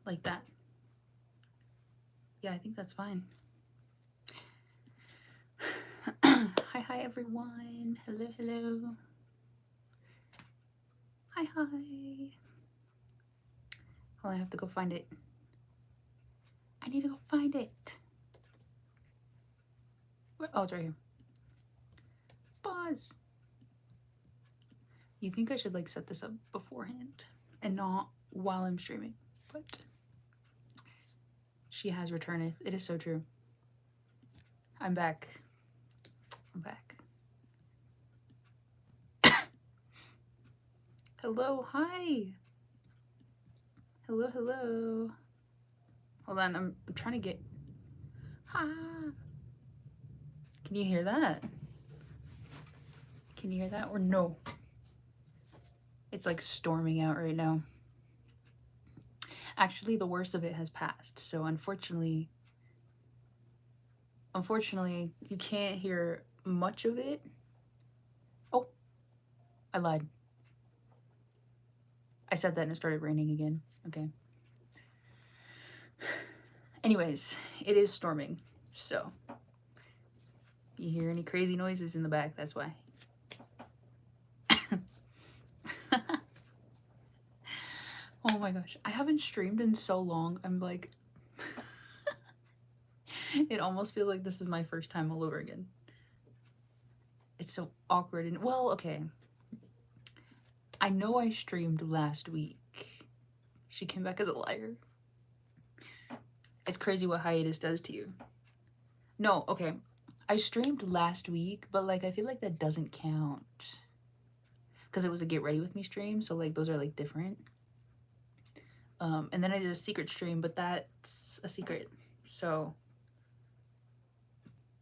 like that. Yeah, I think that's fine. Hi everyone. Hello. Hi. Well, I have to go find it. I need to go find it. Where? Oh, it's right here. Pause. You think I should like set this up beforehand and not while I'm streaming, but she has returneth. It is so true. I'm back. Hello, hi. Hello. Hold on, I'm trying to get. Ah. Can you hear that? Can you hear that or no? It's like storming out right now. Actually, the worst of it has passed, so unfortunately, you can't hear much of it. Oh, I lied. I said that and it started raining again. Okay. Anyways, it is storming, so you hear any crazy noises in the back, that's why. Oh my gosh, I haven't streamed in so long. I'm like, it almost feels like this is my first time all over again. It's so awkward and, well, okay. I know I streamed last week. She came back as a liar. It's crazy what hiatus does to you. No, okay. I streamed last week, but like I feel like that doesn't count. Because it was a get ready with me stream, so like those are like different. And then I did a secret stream, but that's a secret. So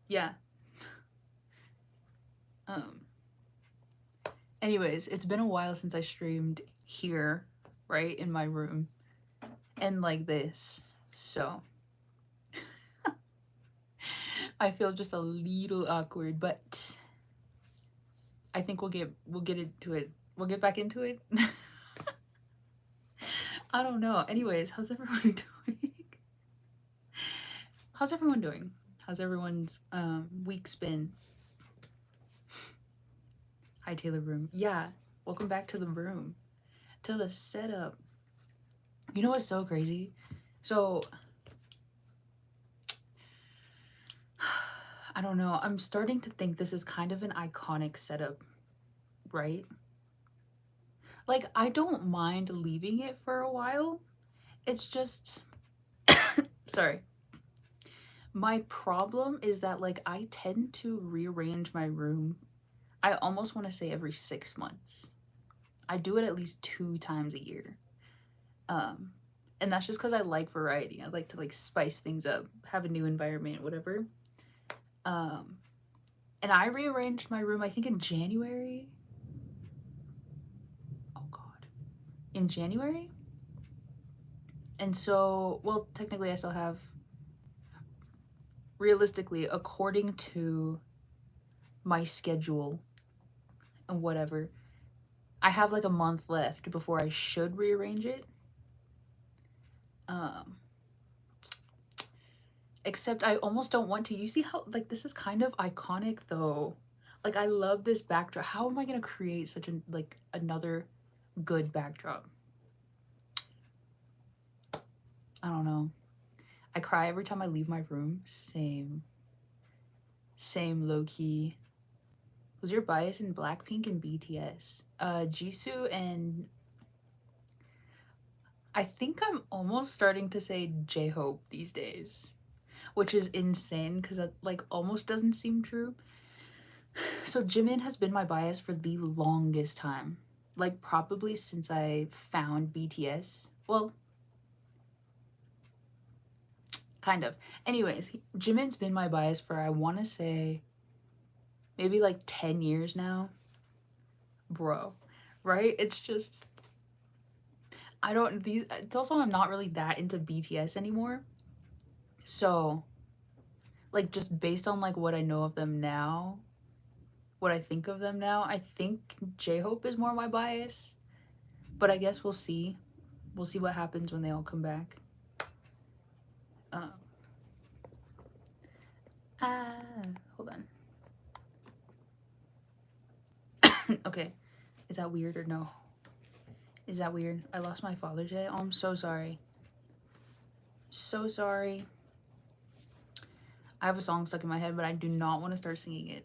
yeah. Anyways, it's been a while since I streamed here, right, in my room. And like this. So I feel just a little awkward, but I think we'll get into it. We'll get back into it. I don't know. Anyways, how's everyone doing? How's everyone doing? How's everyone's week's been? Hi Taylor Room. Yeah, welcome back to the room. To the setup. You know what's so crazy? So I don't know. I'm starting to think this is kind of an iconic setup, right? Like, I don't mind leaving it for a while. It's just, sorry. My problem is that, like, I tend to rearrange my room. I almost want to say every 6 months. I do it at least 2 times a year. And that's just because I like variety. I like to, like, spice things up, have a new environment, whatever. And I rearranged my room, I think in January. Oh God. In January? And so, well, technically I still have, realistically, according to my schedule and whatever, I have like a month left before I should rearrange it. Except I almost don't want to. You see how, like, this is kind of iconic though. Like, I love this backdrop. How am I gonna create such a, like, another good backdrop? I don't know. I cry every time I leave my room. Same low-key. Was your bias in Blackpink and BTS? Jisoo and I think I'm almost starting to say J-Hope these days, which is insane because that like almost doesn't seem true. So Jimin has been my bias for the longest time, like probably since I found BTS. Well, kind of. Anyways, Jimin's been my bias for, I want to say, maybe like 10 years now. Bro, right? It's just, I don't, these, it's also, I'm not really that into BTS anymore. So, like, just based on, like, what I know of them now, what I think of them now, I think J-Hope is more my bias. But I guess we'll see. We'll see what happens when they all come back. Um, ah, hold on. Okay, is that weird or no? Is that weird? I lost my father today. Oh, I'm so sorry. So sorry. I have a song stuck in my head, but I do not want to start singing it.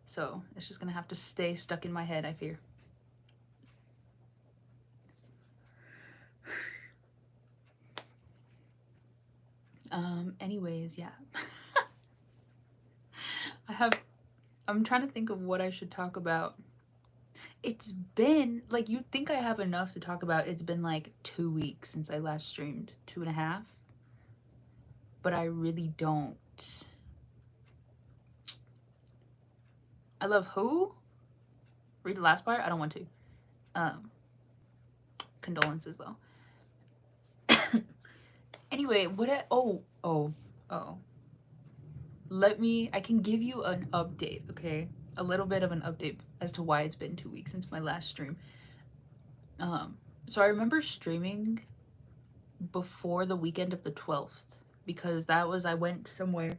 So it's just gonna have to stay stuck in my head, I fear. Anyways, yeah. I'm trying to think of what I should talk about. It's been, like, you'd think I have enough to talk about. It's been like 2 weeks since I last streamed, 2.5. But I really don't. I love who? Read the last part? I don't want to. Condolences though. Anyway, oh. I can give you an update, okay? A little bit of an update as to why it's been 2 weeks since my last stream. So I remember streaming before the weekend of the 12th because I went somewhere.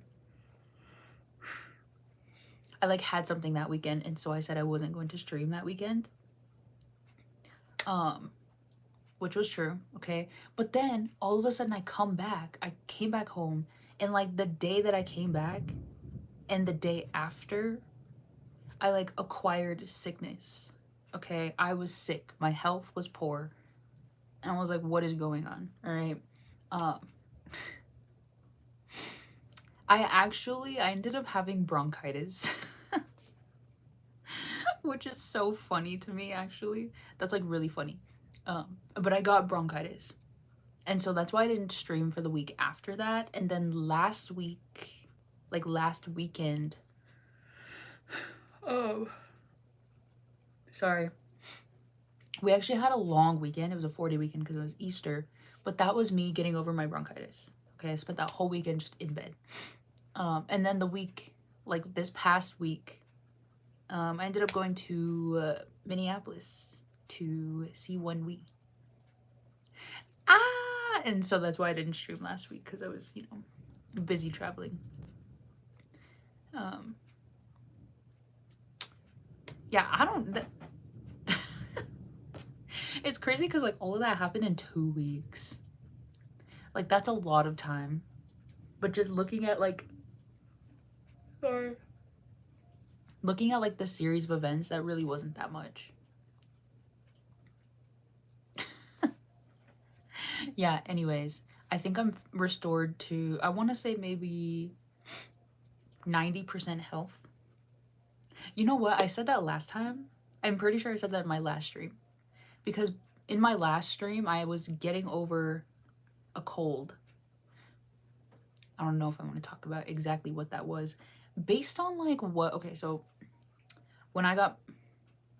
I like had something that weekend, and so I said I wasn't going to stream that weekend. Which was true, okay? But then all of a sudden I came back home, and like the day that I came back and the day after, I like acquired sickness. Okay, I was sick. My health was poor. And I was like, what is going on? All right. I ended up having bronchitis. Which is so funny to me, actually. That's like really funny. But I got bronchitis. And so that's why I didn't stream for the week after that. And then last weekend. Oh. Sorry. We actually had a long weekend. It was a 4-day weekend because it was Easter. But that was me getting over my bronchitis. Okay, I spent that whole weekend just in bed. And then the week, like this past week, I ended up going to Minneapolis to see One Wee. And so that's why I didn't stream last week, because I was, busy traveling. Yeah, I don't... It's crazy because, like, all of that happened in 2 weeks. Like, that's a lot of time. But just looking at, like... Sorry. Looking at, like, the series of events, that really wasn't that much. Yeah, anyways. I think I'm restored to, I want to say maybe 90% health. You know what? I said that last time. I'm pretty sure I said that in my last stream. Because in my last stream, I was getting over a cold. I don't know if I want to talk about exactly what that was. Based on like what, okay, so when I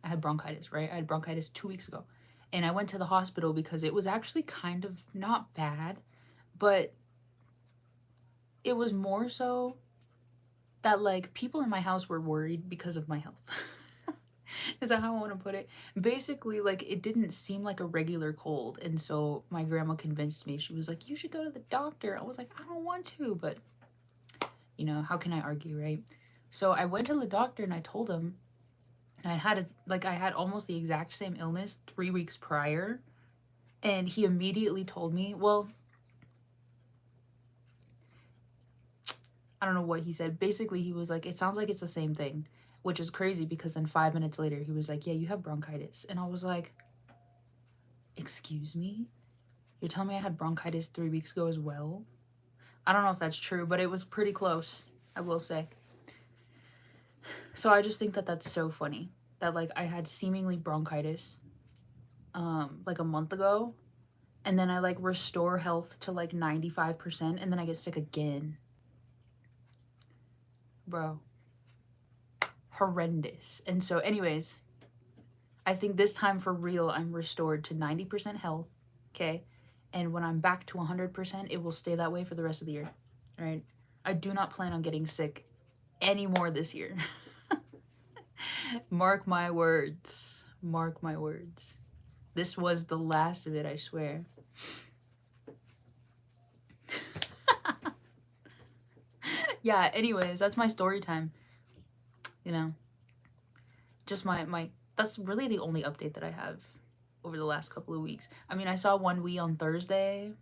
had bronchitis, right? I had bronchitis 2 weeks ago. And I went to the hospital because it was actually kind of not bad, but it was more so that like people in my house were worried because of my health. Is that how I want to put it? Basically, like, it didn't seem like a regular cold. And so my grandma convinced me. She was like, you should go to the doctor. I was like, I don't want to, but, how can I argue, right? So I went to the doctor and I told him I had almost the exact same illness 3 weeks prior. And he immediately told me, well, I don't know what he said. Basically, he was like, it sounds like it's the same thing. Which is crazy because then 5 minutes later, he was like, yeah, you have bronchitis. And I was like, excuse me? You're telling me I had bronchitis 3 weeks ago as well? I don't know if that's true, but it was pretty close, I will say. So I just think that that's so funny. That, like, I had seemingly bronchitis, like a month ago. And then I, like, restore health to, like, 95%. And then I get sick again. Bro. Horrendous. And so anyways, I think this time for real I'm restored to 90% health, okay? And when I'm back to 100%, it will stay that way for the rest of the year, right? I do not plan on getting sick anymore this year. Mark my words. Mark my words. This was the last of it, I swear. Yeah, anyways, that's my story time. You know, just my that's really the only update that I have over the last couple of weeks. I mean, I saw One Wee on Thursday.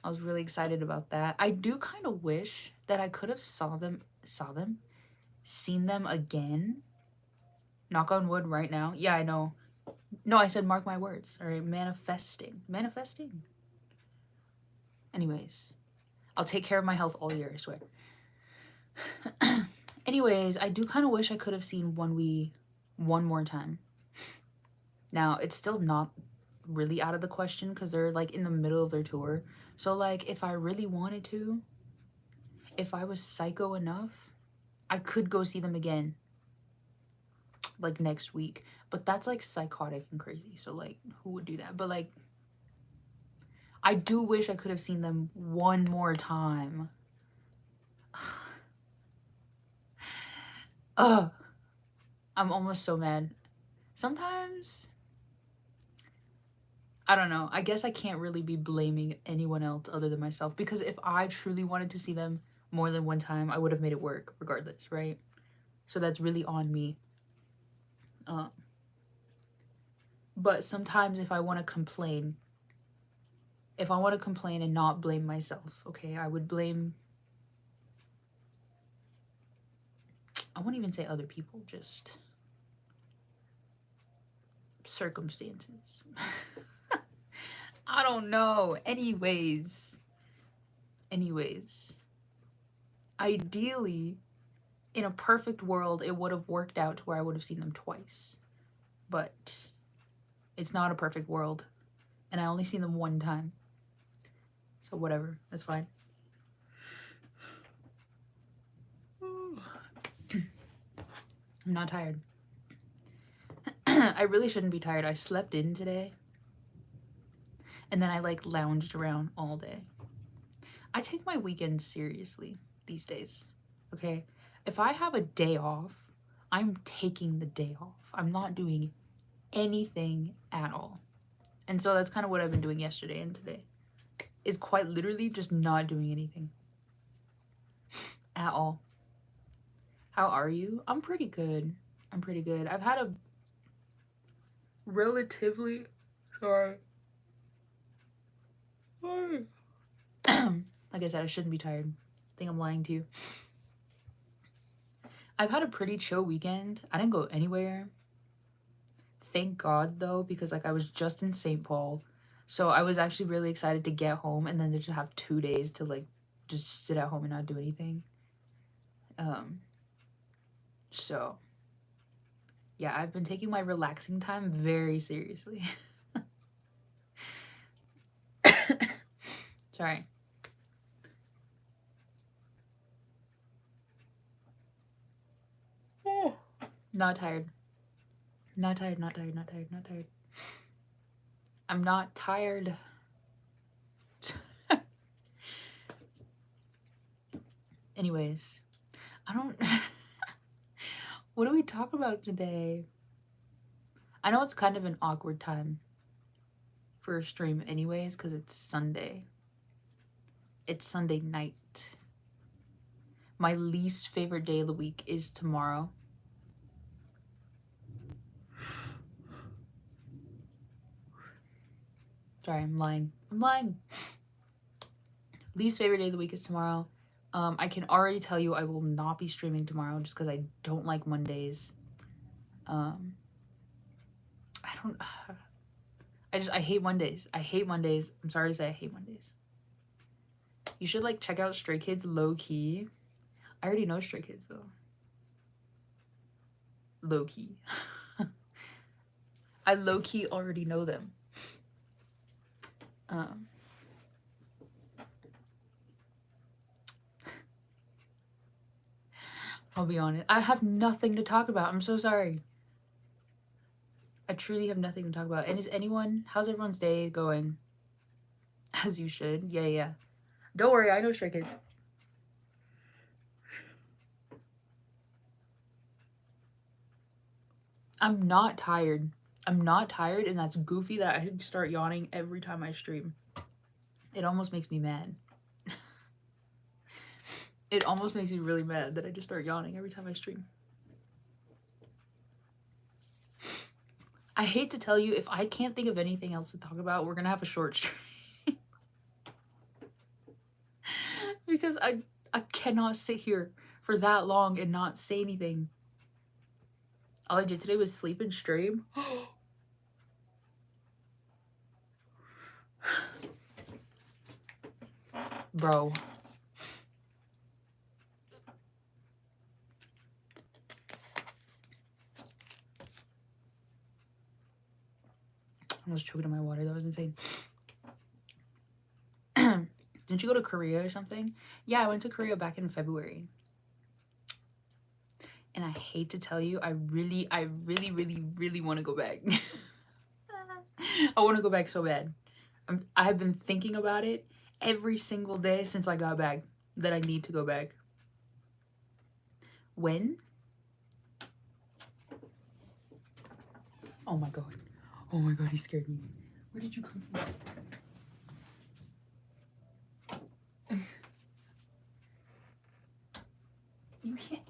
I was really excited about that. I do kind of wish that I could have seen them again. Knock on wood right now. Yeah, I know. No, I said mark my words. All right, manifesting. Anyways, I'll take care of my health all year, I swear. Anyways, I do kind of wish I could have seen One Wee one more time. Now, it's still not really out of the question because they're like in the middle of their tour. So like if I really wanted to, if I was psycho enough, I could go see them again like next week. But that's like psychotic and crazy. So like who would do that? But like I do wish I could have seen them one more time. Ugh. I'm almost so mad. Sometimes I don't know. I guess I can't really be blaming anyone else other than myself because if I truly wanted to see them more than one time, I would have made it work regardless, right? So that's really on me. But sometimes if I want to complain, and not blame myself, okay, I wouldn't even say other people, just circumstances. I don't know. Anyways, ideally, in a perfect world, it would have worked out to where I would have seen them twice. But it's not a perfect world, and I only seen them one time. So whatever, that's fine. I'm not tired. I really shouldn't be tired. I slept in today. And then I like lounged around all day. I take my weekends seriously these days. Okay? If I have a day off, I'm taking the day off. I'm not doing anything at all. And so that's kind of what I've been doing yesterday and today. Is quite literally just not doing anything. At all. How are you? I'm pretty good. I've had a relatively sorry. Like I said, I shouldn't be tired. I think I'm lying to you. I've had a pretty chill weekend. I didn't go anywhere. Thank God though, because like I was just in St. Paul. So I was actually really excited to get home and then to just have 2 days to like just sit at home and not do anything. So yeah, I've been taking my relaxing time very seriously. Sorry. Not tired. Not tired. I'm not tired. Anyways, I don't... What do we talk about today? I know it's kind of an awkward time for a stream anyways, because it's Sunday. It's Sunday night. My least favorite day of the week is tomorrow. Sorry, I'm lying. Least favorite day of the week is tomorrow. I can already tell you I will not be streaming tomorrow just because I don't like Mondays. I hate Mondays. I'm sorry to say I hate Mondays. You should like check out Stray Kids low key. I already know Stray Kids though. Low key. I low key already know them. I'll be honest. I have nothing to talk about. I'm so sorry. I truly have nothing to talk about. And how's everyone's day going? As you should. Yeah. Don't worry, I know Stray Kids. I'm not tired, and that's goofy that I start yawning every time I stream. It almost makes me mad. It almost makes me really mad that I just start yawning every time I stream. I hate to tell you, if I can't think of anything else to talk about, we're gonna have a short stream. Because I cannot sit here for that long and not say anything. All I did today was sleep and stream. Bro. I was choking on my water. That was insane. Didn't you go to Korea or something? Yeah, I went to Korea back in February. And I hate to tell you, I really want to go back. I want to go back so bad. I have been thinking about it every single day since I got back that I need to go back. When? Oh my god. Oh my god, he scared me. Where did you come from? You can't.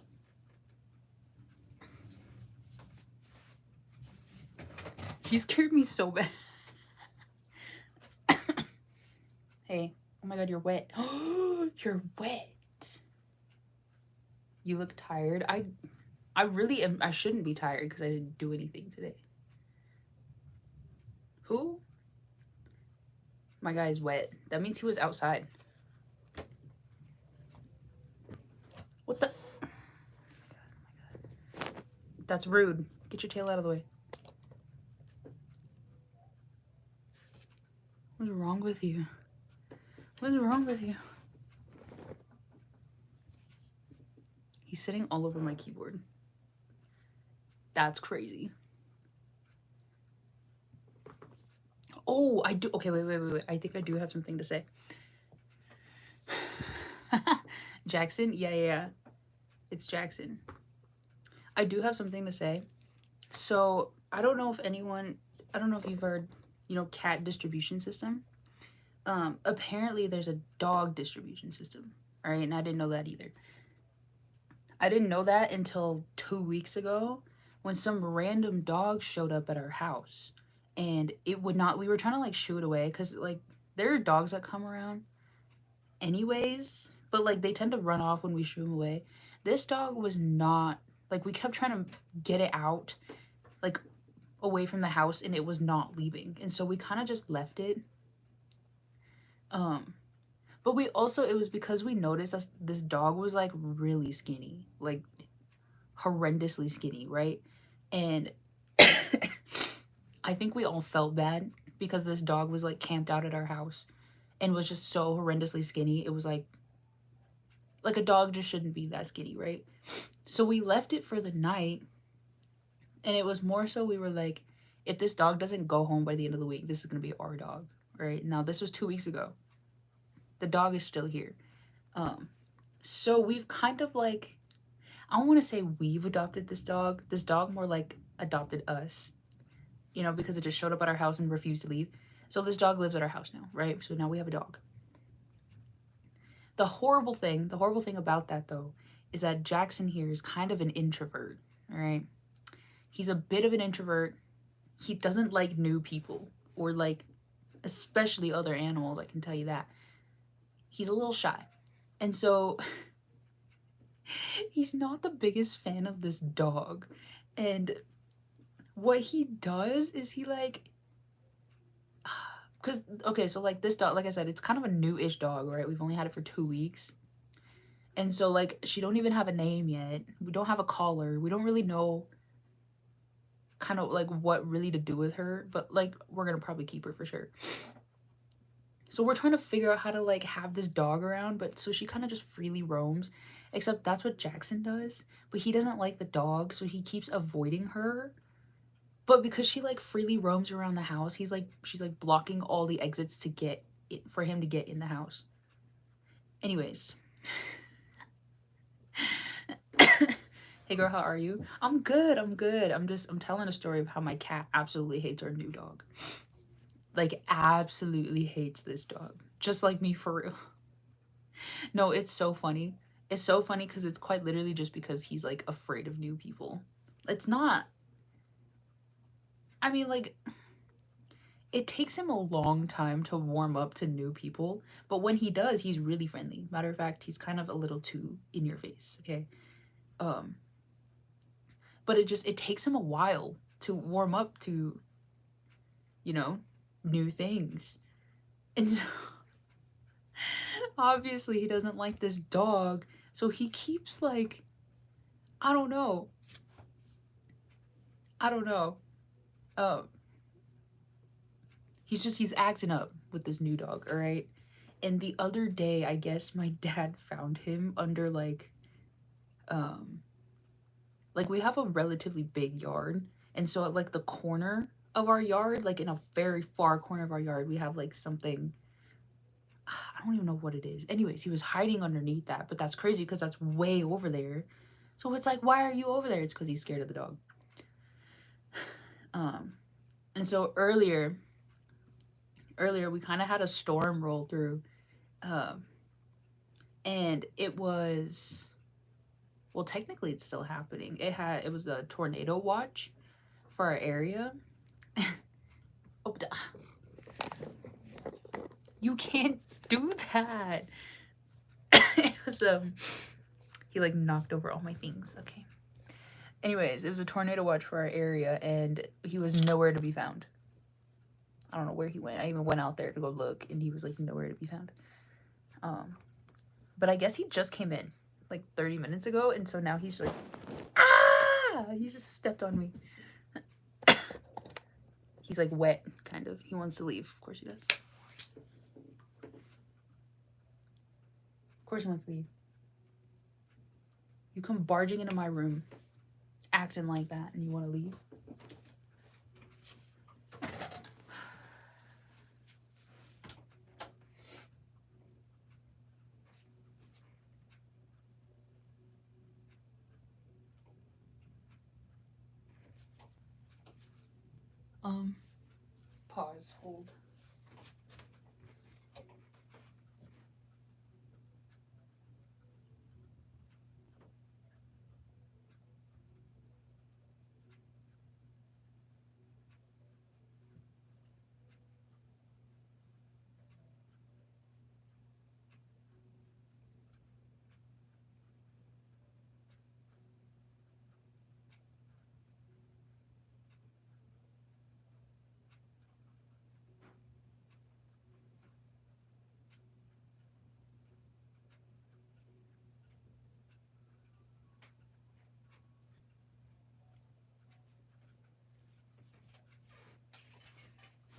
He scared me so bad. Hey, oh my god, you're wet. You're wet. You look tired. I really am. I shouldn't be tired because I didn't do anything today. Who? My guy's wet. That means he was outside. What the? Oh my god. That's rude. Get your tail out of the way. What's wrong with you? What's wrong with you? He's sitting all over my keyboard. That's crazy. Oh, I do. Okay, wait. I think I do have something to say. Jackson? Yeah. It's Jackson. I do have something to say. So, I don't know if you've heard, cat distribution system. Apparently there's a dog distribution system, right? And I didn't know that either. I didn't know that until 2 weeks ago when some random dog showed up at our house. And we were trying to like shoo it away because like there are dogs that come around anyways, but like they tend to run off when we shoo them away. This dog was not, like we kept trying to get it out like away from the house and it was not leaving. And so we kind of just left it. But it was because we noticed that this dog was like really skinny, like horrendously skinny, right? And I think we all felt bad because this dog was like camped out at our house and was just so horrendously skinny. It was like a dog just shouldn't be that skinny, right? So we left it for the night, and it was more so we were like, if this dog doesn't go home by the end of the week, this is going to be our dog, right? Now, this was 2 weeks ago. The dog is still here. So we've kind of like, I don't want to say we've adopted this dog. This dog more like adopted us, because it just showed up at our house and refused to leave. So this dog lives at our house now, right? So now we have a dog. The horrible thing about that though, is that Jackson here is kind of an introvert, all right? He's a bit of an introvert. He doesn't like new people or like, especially other animals, I can tell you that. He's a little shy. And so he's not the biggest fan of this dog. And what he does is he like, so like this dog, like I said, it's kind of a new-ish dog, right? We've only had it for 2 weeks. And so like, she don't even have a name yet. We don't have a collar. We don't really know kind of like what really to do with her, but like, we're gonna probably keep her for sure. So we're trying to figure out how to like have this dog around, but so she kind of just freely roams, except that's what Jackson does. But he doesn't like the dog, so he keeps avoiding her. But because she like freely roams around the house, she's like blocking all the exits to get it for him to get in the house. Anyways. Hey girl, how are you? I'm good. I'm telling a story of how my cat absolutely hates our new dog. Like, absolutely hates this dog. Just like me, for real. No, it's so funny. It's so funny because it's quite literally just because he's like afraid of new people. It's not, I mean, like, it takes him a long time to warm up to new people, but when he does, he's really friendly. Matter of fact, he's kind of a little too in your face, okay? Um, but it takes him a while to warm up to, you know, new things. And so, obviously he doesn't like this dog, so he keeps like, I don't know. I don't know. Um, he's acting up with this new dog, all right? And the other day, I guess my dad found him under um like we have a relatively big yard, and so at like the corner of our yard, like in a very far corner of our yard, we have like something, I don't even know what it is. Anyways, he was hiding underneath that, but that's crazy because that's way over there. So it's like, why are you over there? It's because he's scared of the dog. Um, and so earlier we kind of had a storm roll through, um, and it was, well, technically it's still happening. It was a tornado watch for our area. Oh, you can't do that. It was he like knocked over all my things. Okay. Anyways, it was a tornado watch for our area, and he was nowhere to be found. I don't know where he went. I even went out there to go look, and he was like nowhere to be found. But I guess he just came in like 30 minutes ago, and so now he's like, ah! He just stepped on me. He's like wet, kind of. He wants to leave. Of course he does. Of course he wants to leave. You come barging into my room, acting like that, and you want to leave? Pause, hold.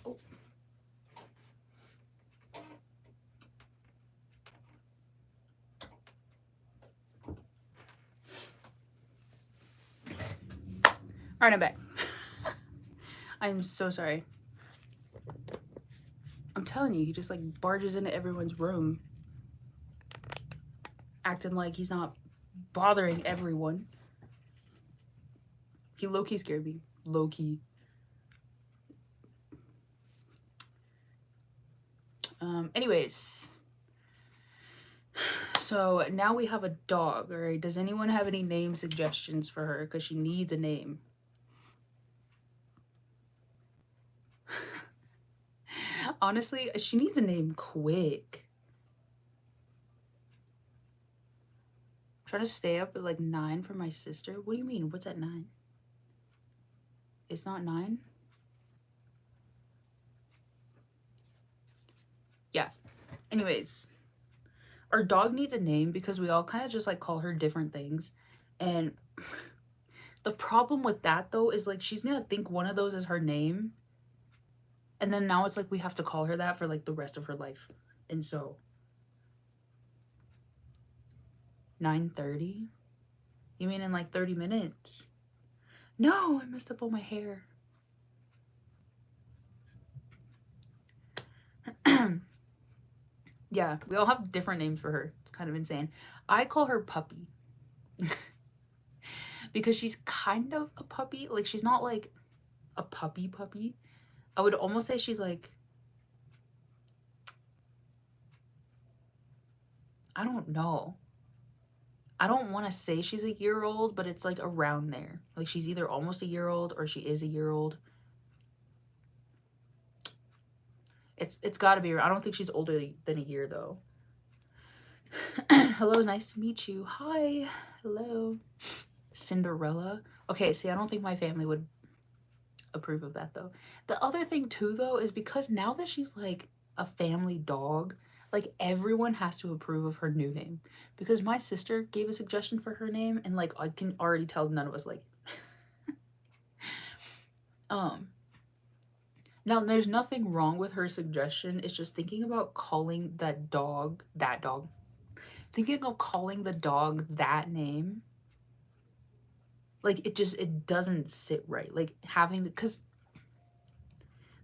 Oh. Alright, I'm back. I'm so sorry. I'm telling you, he just like barges into everyone's room, acting like he's not bothering everyone. He low-key scared me. Low-key. Anyways. So now we have a dog, alright? Does anyone have any name suggestions for her? Because she needs a name. Honestly, she needs a name quick. I'm trying to stay up at like 9 for my sister. What do you mean? What's at 9? It's not 9? Yeah. Anyways, our dog needs a name because we all kind of just like call her different things. And the problem with that though is like she's gonna think one of those is her name. And then now it's like we have to call her that for like the rest of her life. And so 9:30? You mean in like 30 minutes? No, I messed up all my hair. Yeah, we all have different names for her. It's kind of insane. I call her Puppy. Because she's kind of a puppy. Like, she's not like a puppy. I would almost say she's like, I don't know. I don't want to say she's a year old, but it's like around there. Like she's either almost a year old or she is a year old. It's got to be. I don't think she's older than a year though. Hello, nice to meet you. Hi. Hello. Cinderella. Okay, see, I don't think my family would approve of that though. The other thing too though is because now that she's like a family dog, like everyone has to approve of her new name. Because my sister gave a suggestion for her name and like I can already tell none of us like um now there's nothing wrong with her suggestion. It's just thinking about calling that dog. Thinking of calling the dog that name, like it doesn't sit right. Like having because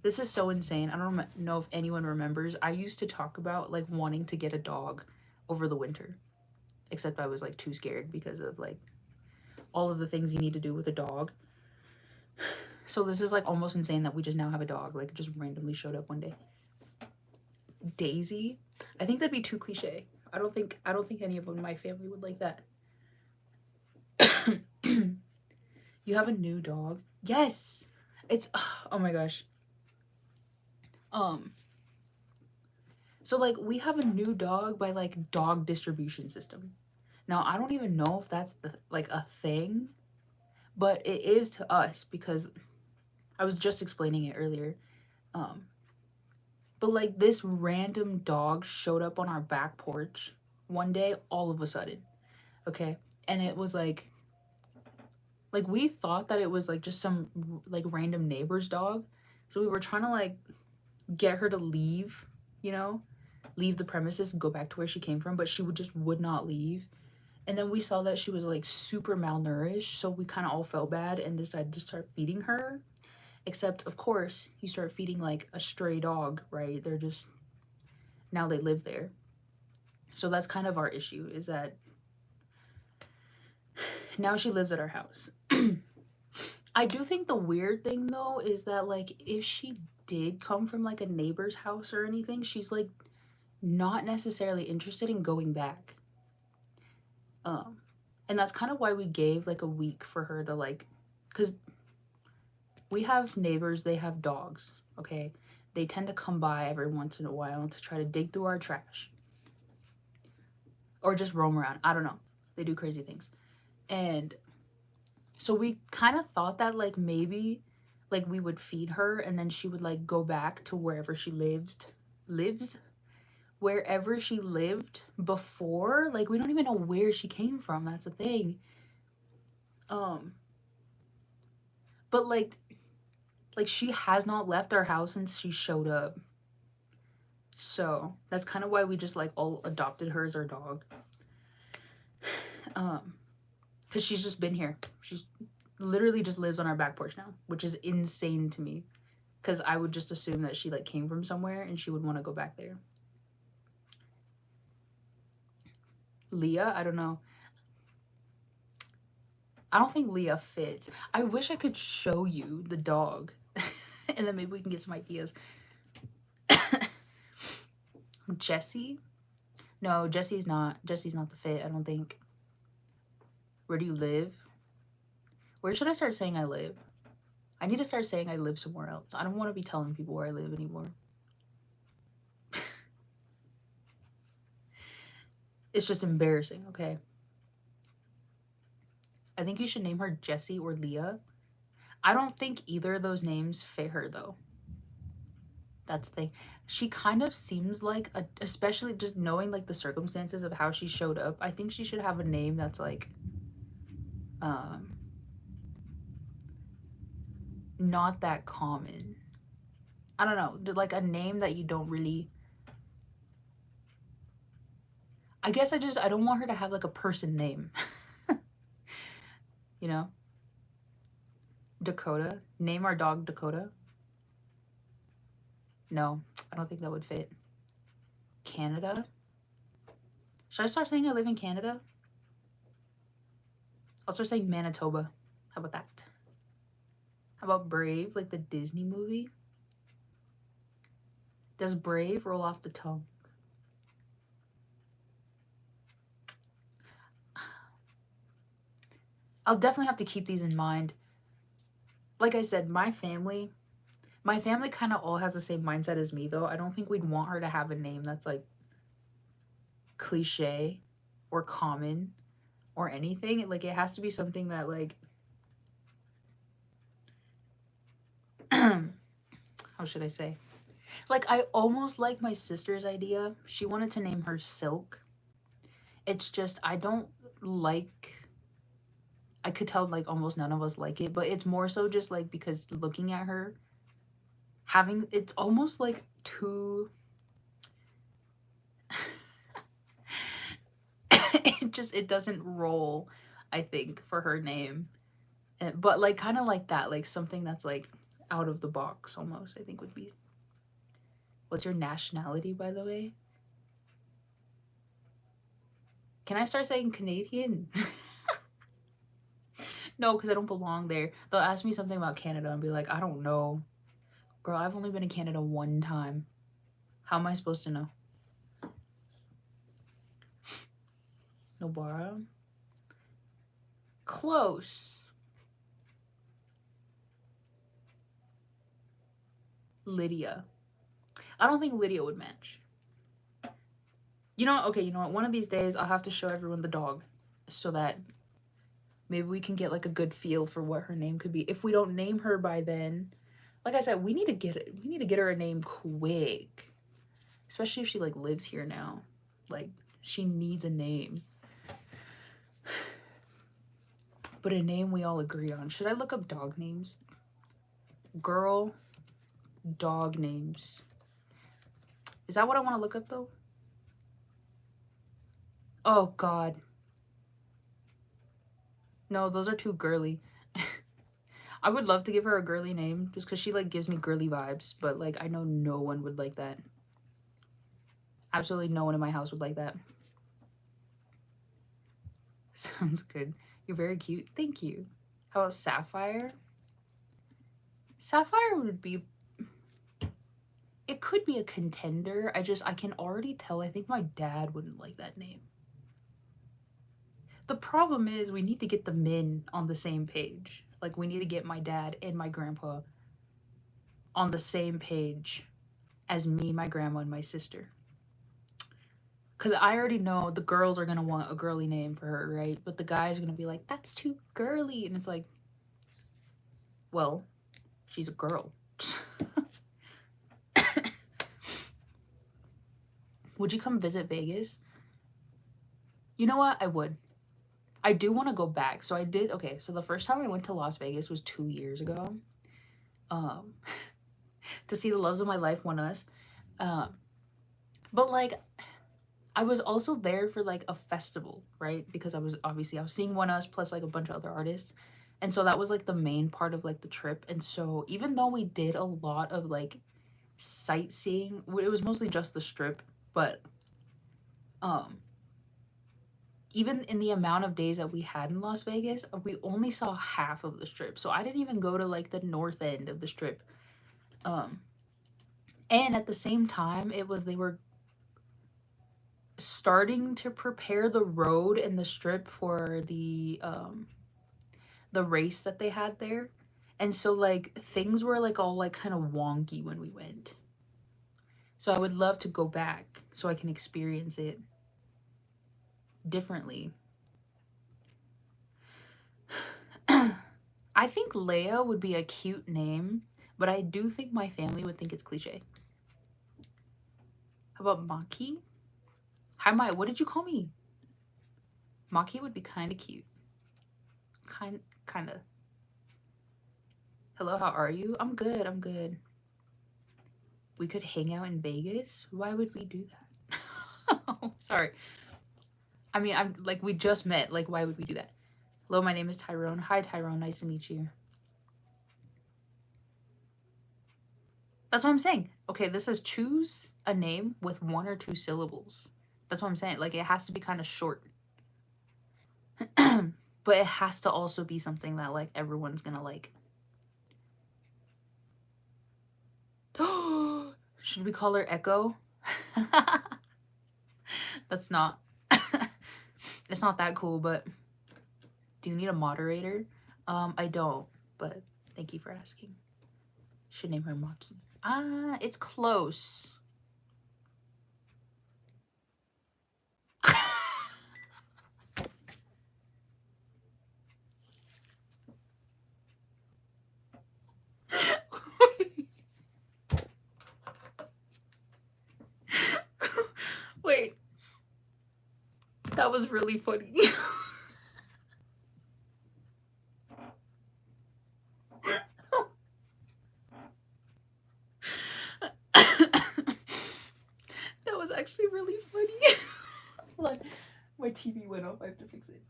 this is so insane. I don't know if anyone remembers. I used to talk about like wanting to get a dog over the winter, except I was like too scared because of like all of the things you need to do with a dog. So this is like almost insane that we just now have a dog, like just randomly showed up one day. Daisy, I think that'd be too cliche. I don't think any of my family would like that. You have a new dog? Yes. It's oh my gosh. Um so like we have a new dog by like dog distribution system. Now, I don't even know if that's like a thing, but it is to us because I was just explaining it earlier. Um but like this random dog showed up on our back porch one day all of a sudden. Okay? And it was like we thought that it was like just some like random neighbor's dog. So we were trying to like get her to leave, you know, leave the premises and go back to where she came from, but she would not leave. And then we saw that she was like super malnourished, so we kind of all felt bad and decided to start feeding her. Except, of course, you start feeding like a stray dog, right? They're just now they live there. So that's kind of our issue is that now she lives at our house. I do think the weird thing though is that like if she did come from like a neighbor's house or anything, she's like not necessarily interested in going back. Um and that's kind of why we gave like a week for her to like cuz we have neighbors, they have dogs, okay? They tend to come by every once in a while to try to dig through our trash or just roam around. I don't know. They do crazy things. And so we kind of thought that like maybe like we would feed her and then she would like go back to wherever she lives wherever she lived before. Like we don't even know where she came from. That's the thing. Um but like she has not left our house since she showed up. So that's kind of why we just like all adopted her as our dog. Because she's just been here. She's literally just lives on our back porch now, which is insane to me. Because I would just assume that she like came from somewhere and she would want to go back there. Leah, I don't know. I don't think Leah fits. I wish I could show you the dog. And then maybe we can get some ideas. Jessie? No, Jessie's not the fit, I don't think. Where do you live? Where should I start saying I live? I need to start saying I live somewhere else. I don't want to be telling people where I live anymore. It's just embarrassing, okay? I think you should name her Jessie or Leah. I don't think either of those names fit her though. That's the thing. She kind of seems like especially just knowing like the circumstances of how she showed up, I think she should have a name that's like not that common. I don't know, like a name that you don't really I guess I don't want her to have like a person name. You know? Dakota. Name our dog Dakota. No, I don't think that would fit. Canada. Should I start saying I live in Canada? I'll start saying Manitoba. How about that? How about Brave, like the Disney movie? Does Brave roll off the tongue? I'll definitely have to keep these in mind. Like I said, my family kind of all has the same mindset as me, though. I don't think we'd want her to have a name that's like cliche or common or anything. Like, it has to be something that, like, how should I say? Like, I almost like my sister's idea. She wanted to name her Silk. It's just, I don't like, I could tell, like, almost none of us like it, but it's more so just, like, because looking at her, having, it's almost, like, too, it doesn't roll, I think, for her name. But, like, kind of like that, like, something that's, like, out of the box, almost, I think would be. What's your nationality, by the way? Can I start saying Canadian? No, because I don't belong there. They'll ask me something about Canada and be like, I don't know. Girl, I've only been in Canada one time. How am I supposed to know? Nobara? Close. Lydia. I don't think Lydia would match. You know what? Okay, you know what? One of these days, I'll have to show everyone the dog so that maybe we can get, like, a good feel for what her name could be. If we don't name her by then, like I said, we need to get her a name quick. Especially if she, like, lives here now. Like, she needs a name. But a name we all agree on. Should I look up dog names? Girl dog names. Is that what I want to look up, though? Oh, God. No, those are too girly. I would love to give her a girly name just because she, like, gives me girly vibes. But, like, I know no one would like that. Absolutely no one in my house would like that. Sounds good. You're very cute. Thank you. How about Sapphire? Sapphire would be... It could be a contender. I can already tell. I think my dad wouldn't like that name. The problem is we need to get the men on the same page. Like, we need to get my dad and my grandpa on the same page as me, my grandma, and my sister. Because I already know the girls are going to want a girly name for her, right? But the guys are going to be like, that's too girly. And it's like, well, she's a girl. Would you come visit Vegas? You know what? I would. I do want to go back. So I did. Okay, so the first time I went to Las Vegas was 2 years ago. To see the loves of my life won us. But, like, I was also there for, like, a festival, right? Because I was seeing One Us plus, like, a bunch of other artists. And so that was, like, the main part of, like, the trip. And so even though we did a lot of, like, sightseeing, it was mostly just the Strip, but even in the amount of days that we had in Las Vegas, we only saw half of the Strip. So I didn't even go to, like, the north end of the Strip. And at the same time, they were starting to prepare the road and the Strip for the race that they had there. And so, like, things were, like, all, like, kind of wonky when we went. So I would love to go back so I can experience it differently. I think Leia would be a cute name, but I do think my family would think it's cliche. How about Maki? Hi, Maya. What did you call me? Maki would be kind of cute. Kind of. Hello, how are you? I'm good. I'm good. We could hang out in Vegas? Why would we do that? Oh, sorry. I mean, I'm like, we just met. Like, why would we do that? Hello, my name is Tyrone. Hi, Tyrone. Nice to meet you. That's what I'm saying. Okay, this says choose a name with 1 or 2 syllables. That's what I'm saying. Like, it has to be kind of short. But it has to also be something that, like, everyone's gonna like. Should we call her Echo? That's not... It's not that cool, but... Do you need a moderator? I don't, but thank you for asking. Should name her Maki. Ah, it's close. Wait, that was really funny. That was actually really funny. Hold on. My TV went off. I have to fix it.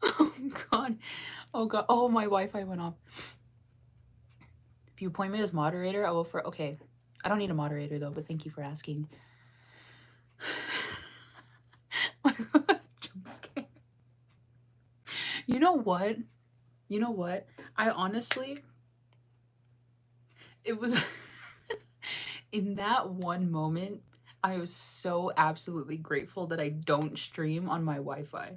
Oh god. Oh god. Oh, my Wi-Fi went off. If you appoint me as moderator, I will for okay. I don't need a moderator though, but thank you for asking. Jump scare. You know what? You know what? I honestly, it was in that one moment, I was so absolutely grateful that I don't stream on my Wi-Fi.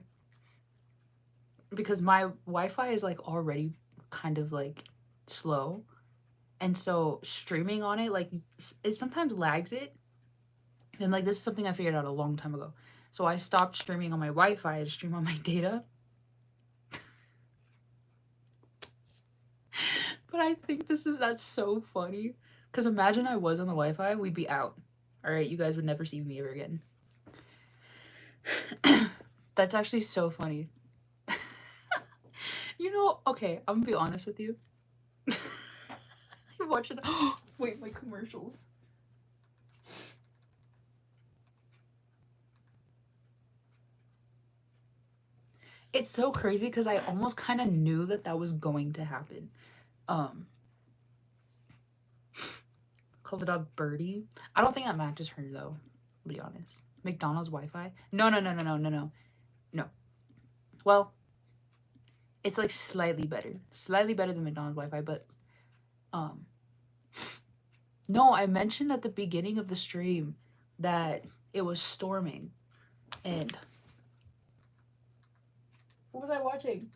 Because my Wi-Fi is like already kind of like slow. And so streaming on it, like it sometimes lags it. And like this is something I figured out a long time ago. So I stopped streaming on my Wi-Fi and stream on my data. But I think that's so funny. Because imagine I was on the Wi-Fi, we'd be out. All right, you guys would never see me ever again. That's actually so funny. You know, okay, I'm gonna be honest with you. I'm watching. Wait, my commercials. It's so crazy because I almost kind of knew that that was going to happen. Call the dog Birdie. I don't think that matches her though. To be honest, McDonald's Wi-Fi. No. Well, it's like slightly better than McDonald's Wi-Fi, but no, I mentioned at the beginning of the stream that it was storming, and what was I watching?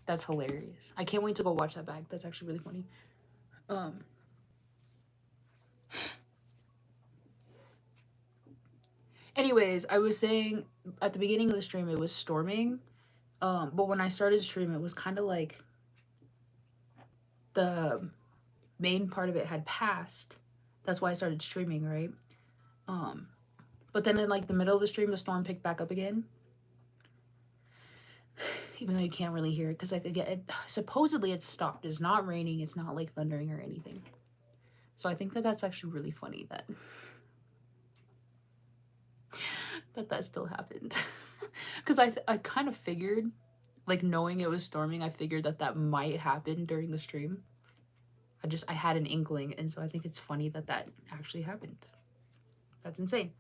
That's hilarious. I can't wait to go watch that back. That's actually really funny. Anyways, I was saying at the beginning of the stream it was storming. But when I started stream, it was kind of like the main part of it had passed. That's why I started streaming, right? But then in like the middle of the stream, the storm picked back up again. Even though you can't really hear it, because like again, supposedly it stopped. It's not raining. It's not like thundering or anything. So I think that that's actually really funny that that still happened. Because I kind of figured, like knowing it was storming, I figured that that might happen during the stream. I had an inkling, and so I think it's funny that that actually happened. That's insane.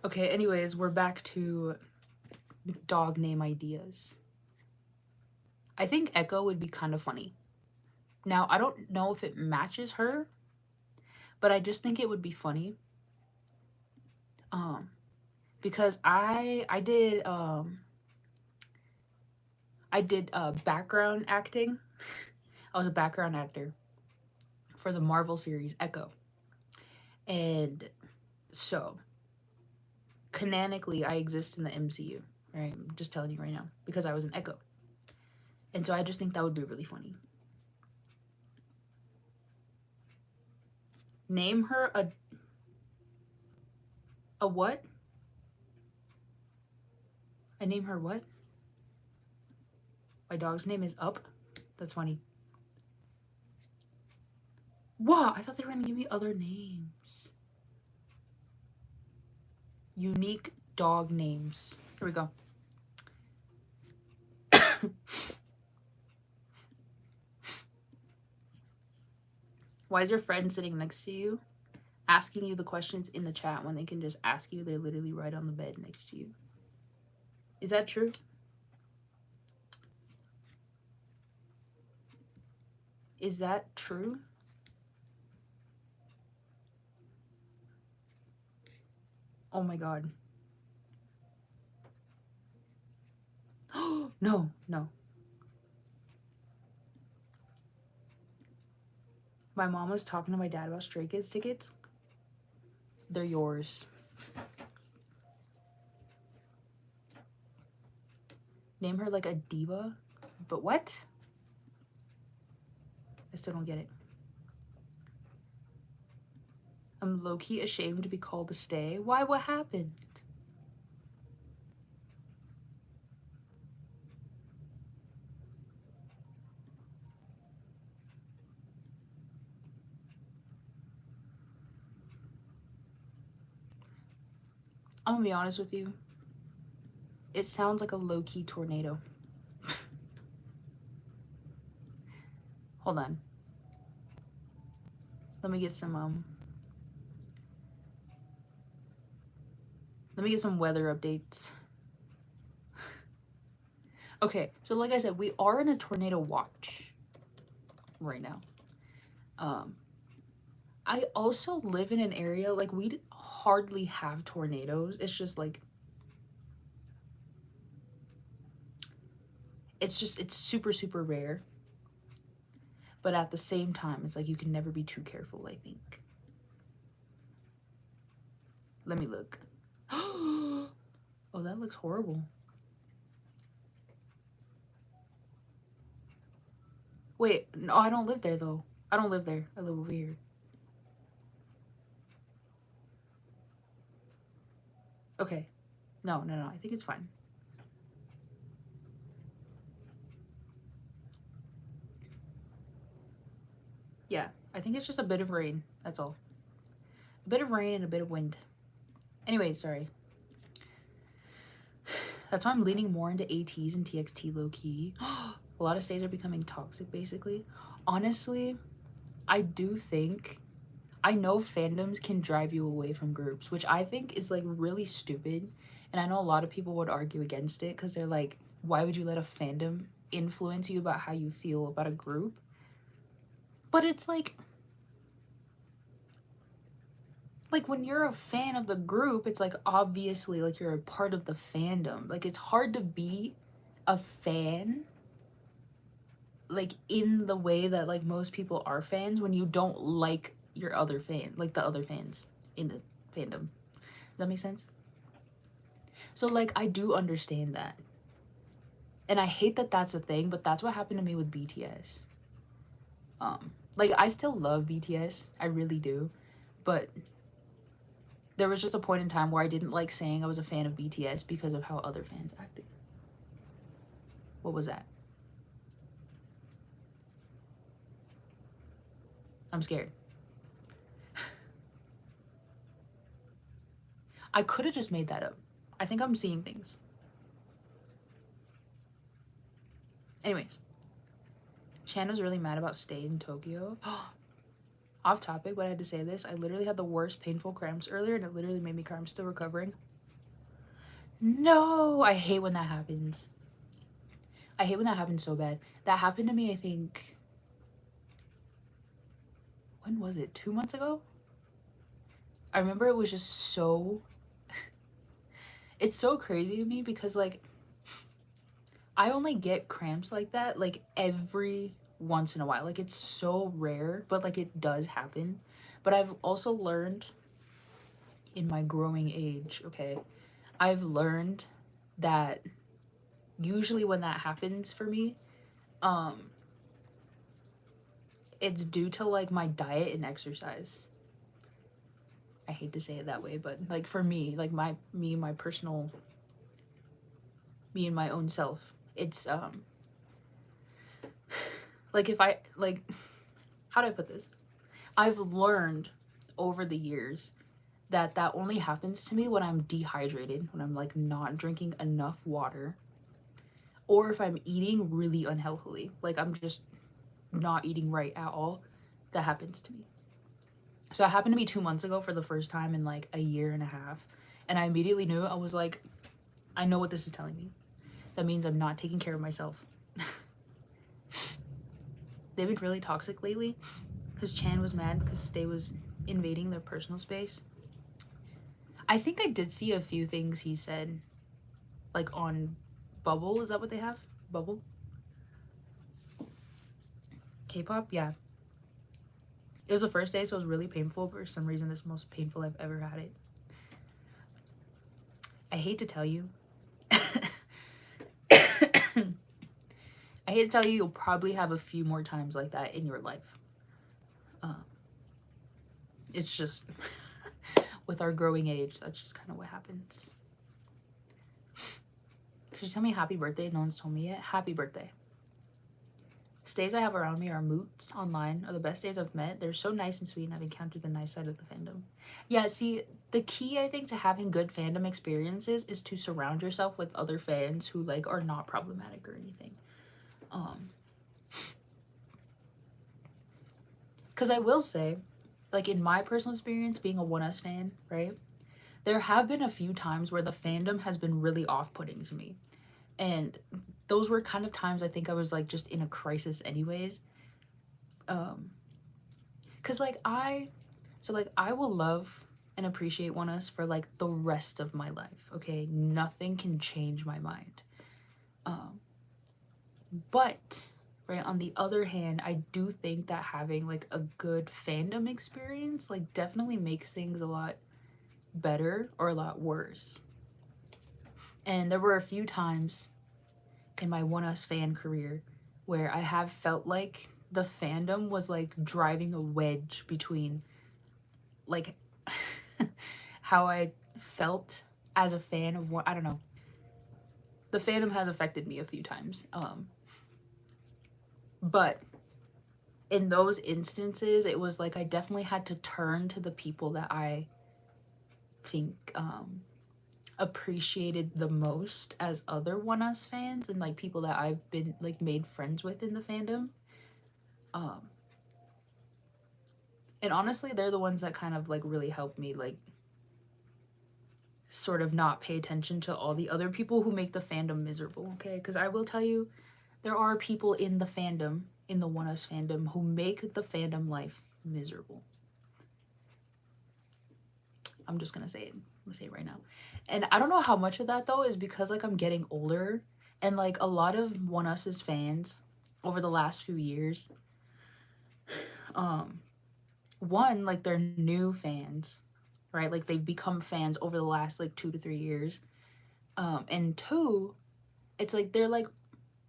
Okay, anyways, we're back to dog name ideas. I think Echo would be kind of funny. Now, I don't know if it matches her, but I just think it would be funny. Because I did background acting. I was a background actor for the Marvel series Echo. And so canonically I exist in the MCU, right? I'm just telling you right now because I was an Echo. And so I just think that would be really funny. Name her a what? I name her what? My dog's name is Up. That's funny. Wow, I thought they were gonna give me other names. Unique dog names. Here we go. Why is your friend sitting next to you asking you the questions in the chat when they can just ask you? They're literally right on the bed next to you. Is that true? Is that true? Oh my god. No, no. My mom was talking to my dad about Stray Kids tickets. They're yours. Name her like a diva? But what? I still don't get it. I'm low-key ashamed to be called to stay. Why? What happened? I'm gonna be honest with you. It sounds like a low-key tornado. Hold on. Let me get some weather updates. Okay, so like I said, we are in a tornado watch right now. I also live in an area, like, we hardly have tornadoes. It's just like, it's super, super rare. But at the same time, it's like you can never be too careful, I think. Let me look. Oh, that looks horrible. Wait, no, I don't live there, though. I don't live there. I live over here. Okay. No, I think it's fine. Yeah, I think it's just a bit of rain. That's all. A bit of rain and a bit of wind. Anyway, sorry. That's why I'm leaning more into ATs and TXT low-key. A lot of stays are becoming toxic, basically. Honestly, I do think... I know fandoms can drive you away from groups, which I think is, like, really stupid. And I know a lot of people would argue against it because they're like, why would you let a fandom influence you about how you feel about a group? But it's like when you're a fan of the group, it's like obviously like you're a part of the fandom. Like, it's hard to be a fan like in the way that like most people are fans when you don't like your other fan, like the other fans in the fandom. Does that make sense? So like I do understand that. And I hate that that's a thing, but that's what happened to me with BTS. Like I still love BTS, I really do, but there was just a point in time where I didn't like saying I was a fan of BTS because of how other fans acted. What was that? I'm scared. I could have just made that up. I think I'm seeing things. Anyways, Chan was really mad about stays in Tokyo. Off topic, but I had to say this. I literally had the worst painful cramps earlier and it literally made me cry. I'm still recovering. No, I hate when that happens. I hate when that happens so bad. That happened to me, I think, when was it? 2 months ago? I remember it was just so, it's so crazy to me because like, I only get cramps like that like every once in a while. Like it's so rare, but like it does happen. But I've also learned in my growing age, okay, I've learned that usually when that happens for me, it's due to like my diet and exercise. I hate to say it that way, but like for me, like me and my own self, it's like if I like, how do I put this? I've learned over the years that only happens to me when I'm dehydrated, when I'm like not drinking enough water, or if I'm eating really unhealthily, like I'm just not eating right at all. That happens to me. So it happened to me 2 months ago for the first time in like a year and a half, and I immediately knew. I was like, I know what this is telling me. That means I'm not taking care of myself. They've been really toxic lately because Chan was mad because Stay was invading their personal space. I think I did see a few things he said, like on Bubble. Is that what they have? Bubble? K-pop? Yeah. It was the first day, so it was really painful. For some reason, this is the most painful I've ever had it. I hate to tell you. I hate to tell you, you'll probably have a few more times like that in your life. It's just, with our growing age, that's just kind of what happens. Could you tell me happy birthday? No one's told me yet. Happy birthday. Stays I have around me are moots online, are the best stays I've met. They're so nice and sweet, and I've encountered the nice side of the fandom. Yeah, see, the key, I think, to having good fandom experiences is to surround yourself with other fans who, like, are not problematic or anything. Because I will say, like, in my personal experience, being a 1S fan, right? There have been a few times where the fandom has been really off-putting to me. And those were kind of times I think I was, like, just in a crisis anyways. Because, like, I will love and appreciate 1US for, like, the rest of my life, okay? Nothing can change my mind. But, right, on the other hand, I do think that having, like, a good fandom experience, like, definitely makes things a lot better or a lot worse. And there were a few times in my 1US fan career where I have felt like the fandom was, like, driving a wedge between, like, how I felt as a fan of what, I don't know. The fandom has affected me a few times. But in those instances, it was like I definitely had to turn to the people that I think appreciated the most as other 1US fans, and, like, people that I've been, like, made friends with in the fandom. And honestly, they're the ones that kind of, like, really helped me, like, sort of not pay attention to all the other people who make the fandom miserable, okay? Because I will tell you, there are people in the fandom, in the 1US fandom, who make the fandom life miserable. I'm just gonna say it. I'm gonna say it right now. And I don't know how much of that, though, is because, like, I'm getting older, and, like, a lot of 1US's fans over the last few years, one, like, they're new fans, right? Like, they've become fans over the last, like, 2 to 3 years. And two, it's like they're, like,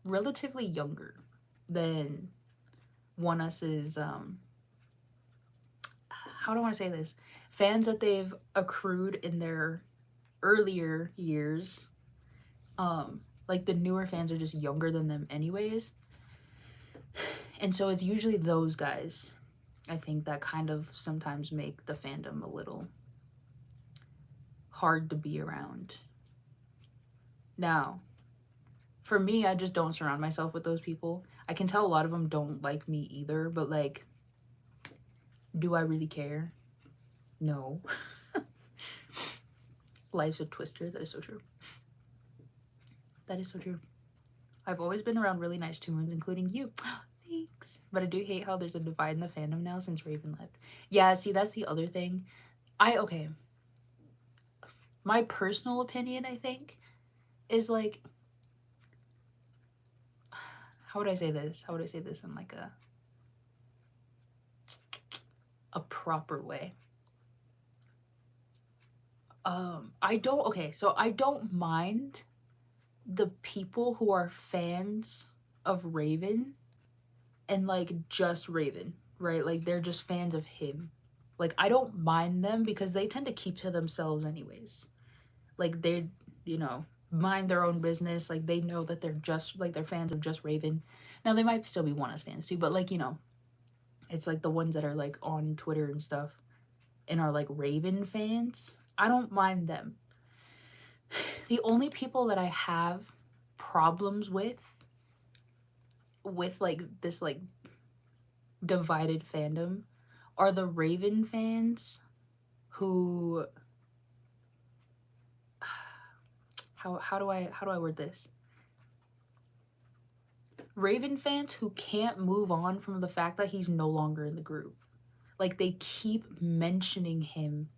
relatively younger than 1US's, how do I want to say this? Fans that they've accrued in their earlier years. Like, the newer fans are just younger than them anyways. And so it's usually those guys, I think, that kind of sometimes make the fandom a little hard to be around. Now, for me, I just don't surround myself with those people. I can tell a lot of them don't like me either, but, like, do I really care? No. Life's a twister. That is so true. That is so true. I've always been around really nice 2 moons, including you. Thanks. But I do hate how there's a divide in the fandom now since Raven left. Yeah, see, that's the other thing. Okay. My personal opinion, I think, is, like, how would I say this? How would I say this in, like, a proper way? I don't mind the people who are fans of Raven and, like, just Raven, right? Like, they're just fans of him. Like, I don't mind them because they tend to keep to themselves anyways. Like, they, you know, mind their own business. Like, they know that they're just, like, they're fans of just Raven. Now, they might still be 1US fans too, but, like, you know, it's, like, the ones that are, like, on Twitter and stuff and are, like, Raven fans. I don't mind them. The only people that I have problems with, like, this, like, divided fandom are the Raven fans who, how do I word this? Raven fans who can't move on from the fact that he's no longer in the group. Like, they keep mentioning him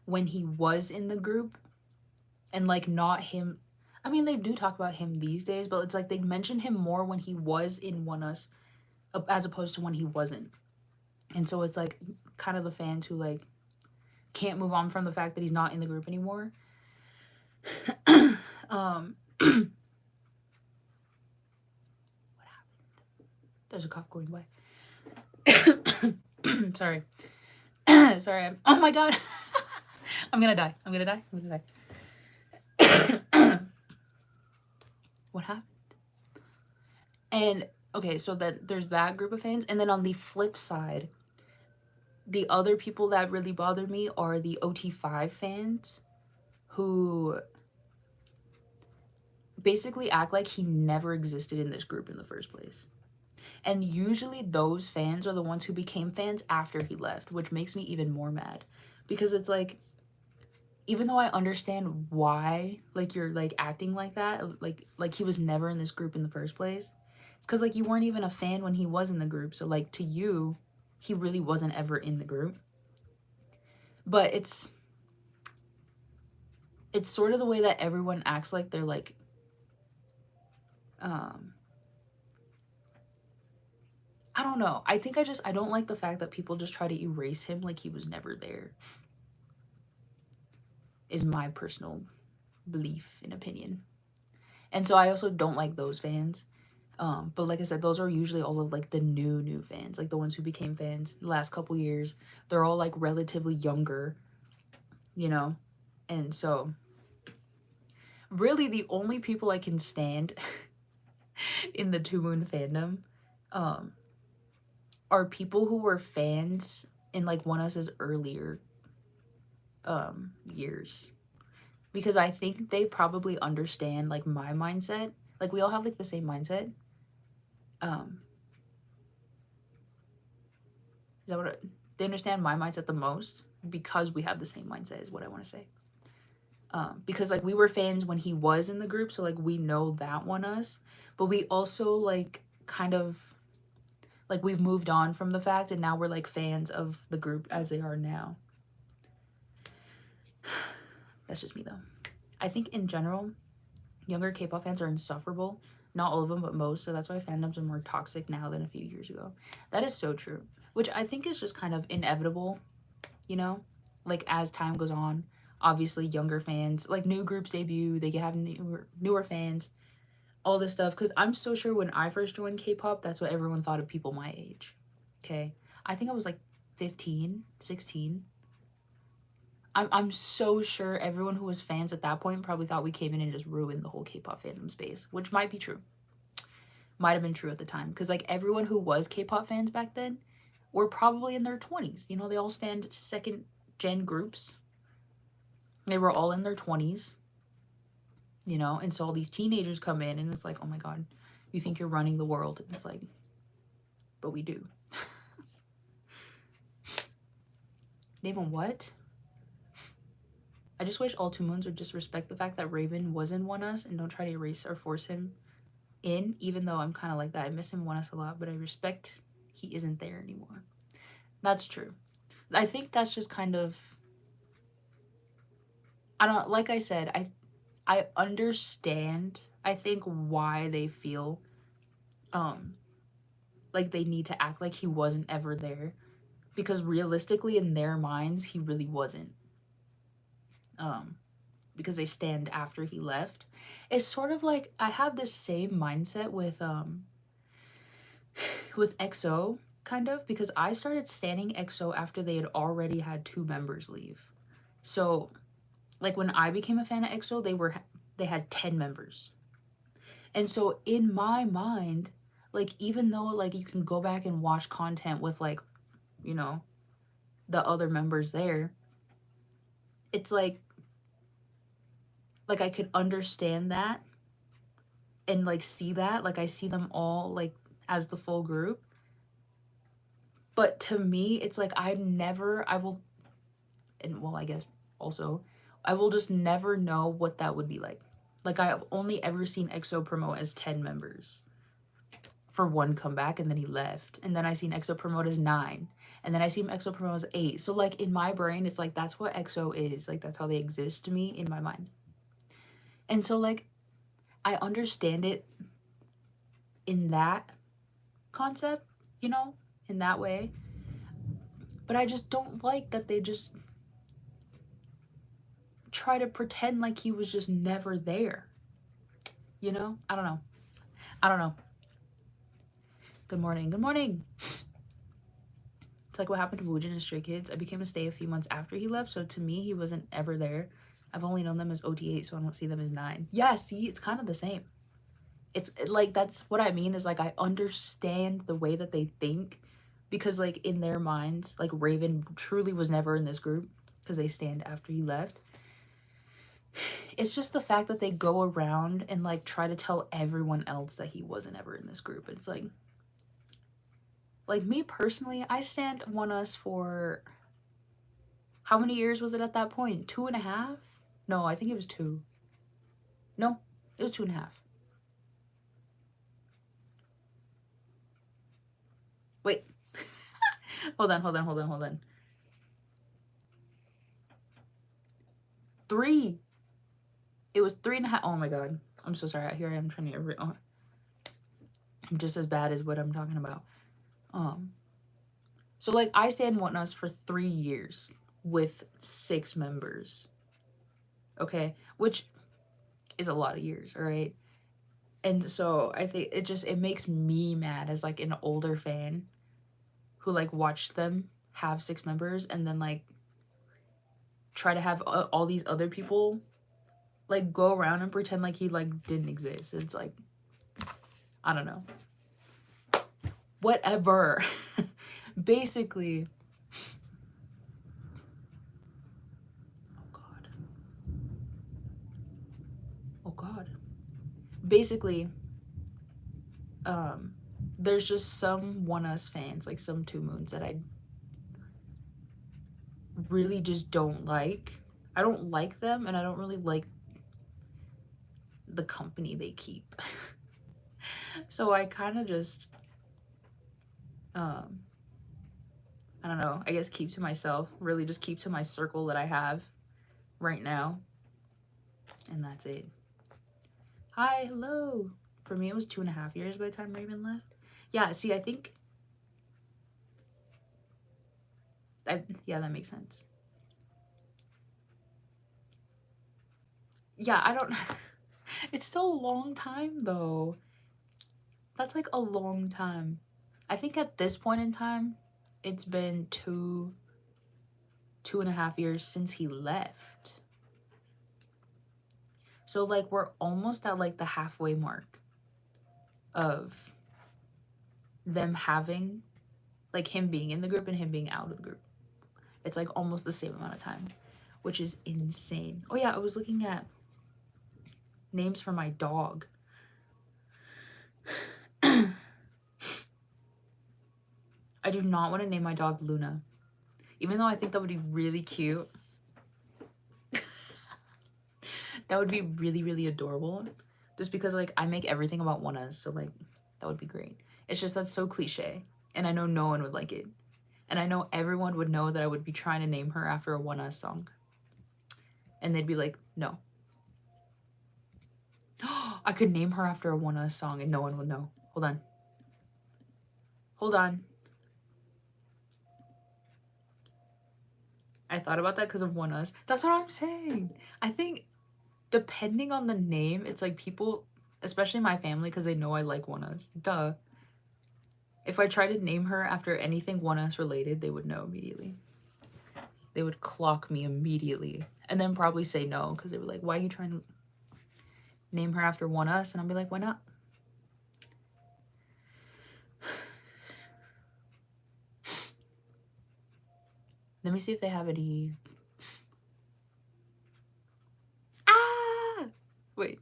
when he was in the group, and like not him. I mean, they do talk about him these days, but it's like they mention him more when he was in One Us as opposed to when he wasn't. And so it's like kind of the fans who like can't move on from the fact that he's not in the group anymore. um what happened? There's a cop going by. Sorry. Sorry. Oh my god. I'm gonna die. What happened? And okay, so then there's that group of fans, and then on the flip side, the other people that really bother me are the OT5 fans who basically act like he never existed in this group in the first place. And usually those fans are the ones who became fans after he left, which makes me even more mad. Because it's like, even though I understand why, like, you're, like, acting like that, like he was never in this group in the first place, it's because, like, you weren't even a fan when he was in the group. So, like, to you, he really wasn't ever in the group. But it's sort of the way that everyone acts like they're, like, I don't know. I think I don't like the fact that people just try to erase him like he was never there. Is my personal belief and opinion. And so I also don't like those fans. But like I said, those are usually all of like the new fans, like the ones who became fans the last couple years. They're all like relatively younger, you know? And so really the only people I can stand in the Two Moon fandom are people who were fans in like One Us's earlier years. Because I think they probably understand like my mindset. Like we all have like the same mindset. Is that what they understand my mindset the most? Because we have the same mindset is what I want to say. Because like we were fans when he was in the group, so like we know that One Us, but we also like kind of like we've moved on from the fact, and now we're like fans of the group as they are now. That's just me though. I think in general, younger K-pop fans are insufferable. Not all of them, but most. So that's why fandoms are more toxic now than a few years ago. That is so true. Which I think is just kind of inevitable, you know? Like, as time goes on, obviously younger fans, like new groups debut, they have newer fans, all this stuff. Because I'm so sure when I first joined K-pop, that's what everyone thought of people my age. Okay? I think I was like 15, 16. I'm so sure everyone who was fans at that point probably thought we came in and just ruined the whole K-pop fandom space, which might be true. Might have been true at the time. Because, like, everyone who was K-pop fans back then were probably in their 20s. You know, they all stand second-gen groups. They were all in their 20s. You know, and so all these teenagers come in, and it's like, oh my god, you think you're running the world. And it's like, but we do. Name a what? I just wish all Two Moons would just respect the fact that Raven was in One Us and don't try to erase or force him in, even though I'm kind of like that. I miss him One Us a lot, but I respect he isn't there anymore. That's true. I think that's just kind of, I don't, like I said, I understand, I think, why they feel like they need to act like he wasn't ever there, because realistically in their minds he really wasn't. Because they stand after he left. It's sort of like I have this same mindset with EXO, kind of, because I started standing EXO after they had already had 2 members leave. So like when I became a fan of EXO, they had 10 members. And so in my mind, like, even though like you can go back and watch content with like, you know, the other members there, it's like I could understand that and like see that, like I see them all like as the full group. But to me, it's like I will, and well, I guess also, I will just never know what that would be like. Like, I've only ever seen EXO promote as 10 members for one comeback, and then he left. And then I seen EXO promote as 9. And then I seen EXO promote as 8. So, like, in my brain, it's like, that's what EXO is. Like, that's how they exist to me in my mind. And so, like, I understand it in that concept, you know, in that way. But I just don't like that they just try to pretend like he was just never there. You know? I don't know. I don't know. Good morning. Good morning. It's like what happened to Woojin and Stray Kids. I became a stay a few months after he left, so to me, he wasn't ever there. I've only known them as OT8, so I don't see them as 9. Yeah, see, it's kind of the same. It's like, that's what I mean, is like, I understand the way that they think, because like in their minds, like Raven truly was never in this group because they stand after he left. It's just the fact that they go around and like try to tell everyone else that he wasn't ever in this group. It's like me personally, I stand One Us for how many years was it at that point? 2.5? No, I think it was 2. No, it was 2.5. Wait. hold on. 3. It was 3.5. Oh my god. I'm so sorry. Here I am trying to I'm just as bad as what I'm talking about. So like I stand One Us for 3 years with 6 members. Okay? Which is a lot of years, all right? And so I think it makes me mad as like an older fan who like watched them have 6 members and then like try to have all these other people like go around and pretend like he like didn't exist. It's like, I don't know. Whatever. Basically. Oh god. Basically, there's just some One Us fans, like some Two Moons, that I really just don't like. I don't like them, and I don't really like the company they keep. So I kind of just, I don't know, I guess keep to myself, really just keep to my circle that I have right now. And that's it. Hi, hello. For me, it was 2.5 years by the time Raven left. Yeah, see, I think, yeah, that makes sense. Yeah, I don't, it's still a long time though. That's like a long time. I think at this point in time, it's been 2.5 years since he left. So like we're almost at like the halfway mark of them having, like him being in the group and him being out of the group. It's like almost the same amount of time, which is insane. Oh yeah, I was looking at names for my dog. I do not want to name my dog Luna, even though I think that would be really cute. That would be really, really adorable, just because like I make everything about One Us, so like that would be great. It's just that's so cliche, and I know no one would like it, and I know everyone would know that I would be trying to name her after a One Us song, and they'd be like, no. I could name her after a One Us song and no one would know. Hold on. I thought about that because of One Us. That's what I'm saying. I think depending on the name, it's like people, especially my family, because they know I like One Us. Duh. If I try to name her after anything One Us related, they would know immediately. They would clock me immediately. And then probably say no, because they were like, why are you trying to name her after One Us? And I'll be like, why not? Let me see if they have any. Ah! Wait.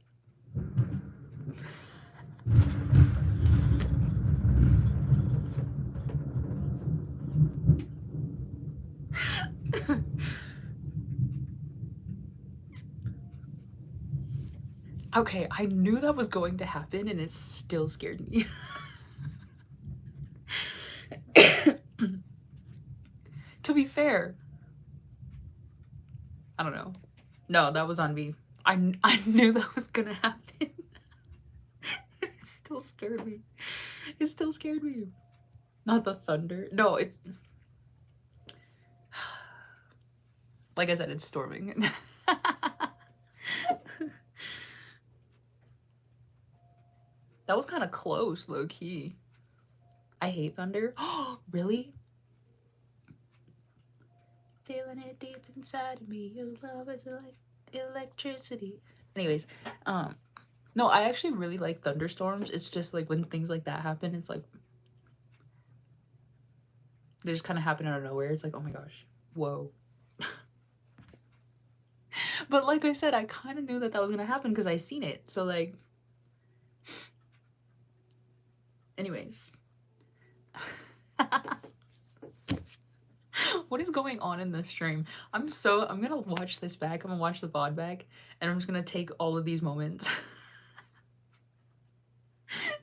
Okay, I knew that was going to happen and it still scared me. To be fair, I don't know. No, that was on me. I knew that was gonna happen. It still scared me. It still scared me. Not the thunder. No, it's... Like I said, it's storming. That was kind of close, low key. I hate thunder. Really? Feeling it deep inside of me. Your love is like electricity. Anyways, no, I actually really like thunderstorms. It's just like when things like that happen, it's like they just kind of happen out of nowhere. It's like, oh my gosh, whoa. But like I said, I kind of knew that that was gonna happen because I seen it. So like, anyways. What is going on in this stream? I'm gonna watch this back. I'm gonna watch the VOD back, and I'm just gonna take all of these moments.